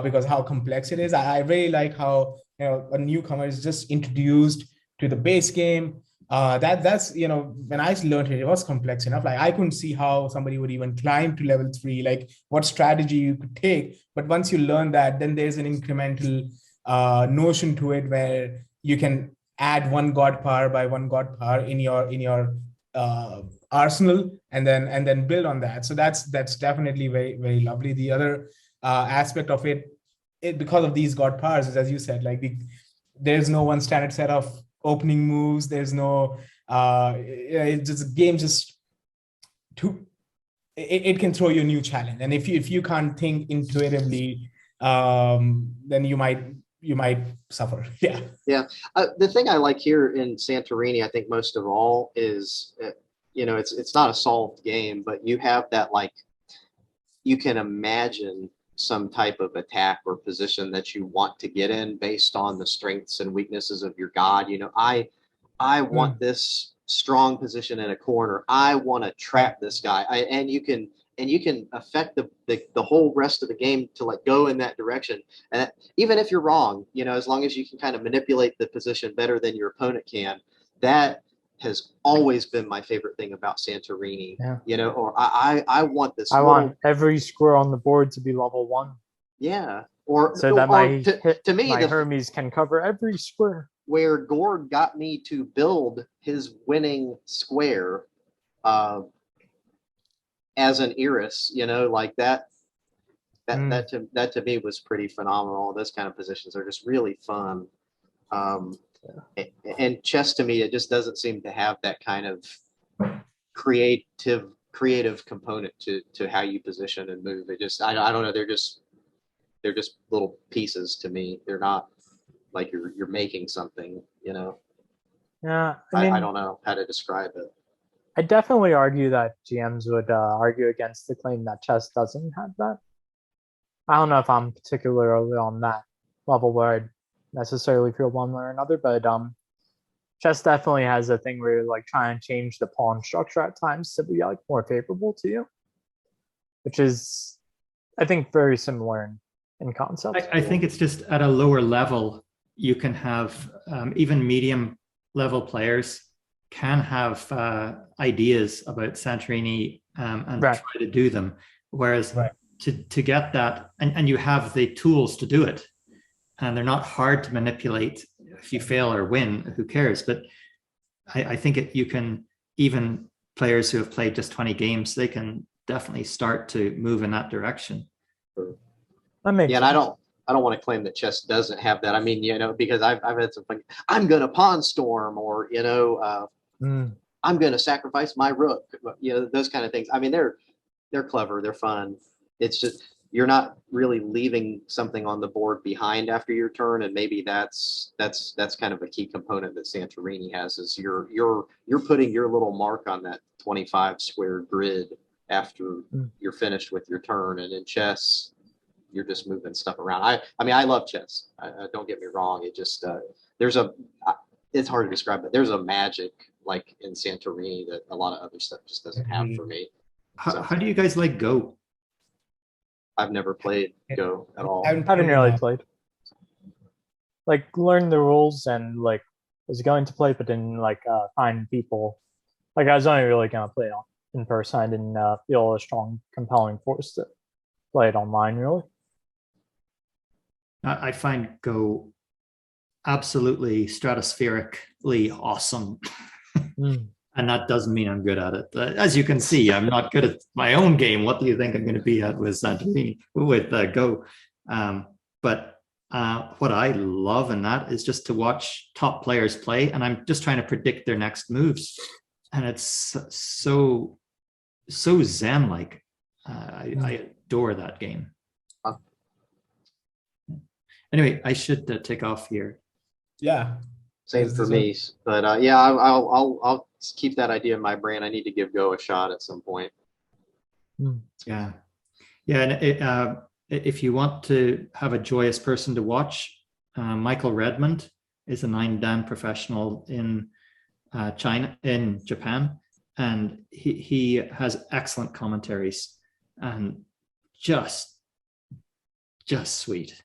because how complex it is. I really like how a newcomer is just introduced to the base game. That's when I learned it was complex enough. Like I couldn't see how somebody would even climb to level 3, like what strategy you could take. But once you learn that, then there's an incremental notion to it where you can add one god power by one god power in your arsenal, and then build on that. So that's definitely very, very lovely. The other aspect of it because of these god powers is, as you said, like there's no one standard set of opening moves. There's no it's just a game it can throw you a new challenge, and if you can't think intuitively, then you might suffer. Yeah. The thing I like here in Santorini, I think most of all, is it's not a solved game, but you have that, like, you can imagine some type of attack or position that you want to get in based on the strengths and weaknesses of your god. I want this strong position in a corner. I want to trap this guy. And you can affect the whole rest of the game to like go in that direction. And even if you're wrong, as long as you can kind of manipulate the position better than your opponent can, that has always been my favorite thing about Santorini. Yeah. Or I want this. I want every square on the board to be level 1. Yeah. Or so that to me, my Hermes can cover every square. Where Gord got me to build his winning square as an Eris, like that to me was pretty phenomenal. Those kind of positions are just really fun. And chess, to me, it just doesn't seem to have that kind of creative component to how you position and move. It just, I don't know. They're just little pieces to me. They're not like you're making something, Yeah. I don't know how to describe it. I definitely argue that GMs would argue against the claim that chess doesn't have that. I don't know if I'm particularly on that level where I'd necessarily feel one way or another, but chess definitely has a thing where you're like trying to change the pawn structure at times to be like more favorable to you, which is, I think, very similar in concept. I think it's just at a lower level, you can have even medium level players can have ideas about Santorini and try to do them. Whereas to get that, and you have the tools to do it, and they're not hard to manipulate. If you fail or win, who cares? But I think you can, even players who have played just 20 games, they can definitely start to move in that direction. And I don't want to claim that chess doesn't have that. I mean, because I've had some fun. I'm going to pawn storm, or I'm going to sacrifice my rook. Those kind of things. I mean, they're clever. They're fun. It's just you're not really leaving something on the board behind after your turn, and maybe that's kind of a key component that Santorini has, is you're putting your little mark on that 25 square grid after you're finished with your turn. And in chess, you're just moving stuff around. I mean, I love chess. Don't get me wrong. It just it's hard to describe, but there's a magic like in Santorini that a lot of other stuff just doesn't have for me. How do you guys like Go? I've never played Go at all. I haven't really played. Like, learned the rules and like was going to play, but didn't like find people. Like, I was only really gonna play it in person. I didn't feel a strong, compelling force to play it online, really. I find Go absolutely stratospherically awesome. And that doesn't mean I'm good at it. As you can see, I'm not good at my own game. What do you think I'm going to be at with Santorini, with Go? But what I love in that is just to watch top players play, and I'm just trying to predict their next moves, and it's so zen-like. I adore that game. Anyway, I should take off here. Yeah. Same for me. But yeah, I'll keep that idea in my brain. I need to give Go a shot at some point. Yeah, and if you want to have a joyous person to watch, Michael Redmond is a 9-dan professional in Japan, and he has excellent commentaries and just sweet.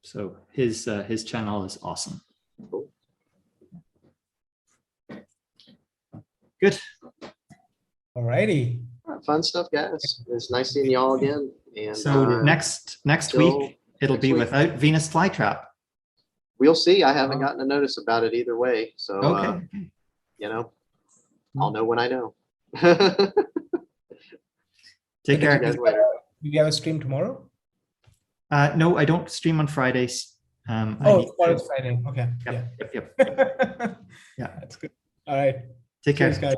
So his channel is awesome. Cool. Alrighty. All right, fun stuff, guys. It's nice seeing y'all again. And So next week it'll be without Venus flytrap. We'll see. I haven't gotten a notice about it either way. So Okay. I'll know when I know. Take care. You guys later. Do you have a stream tomorrow? No, I don't stream on Fridays. Tomorrow's Friday. Okay. Yep. Yeah. Yeah. That's good. All right. Take care. Cheers, guys.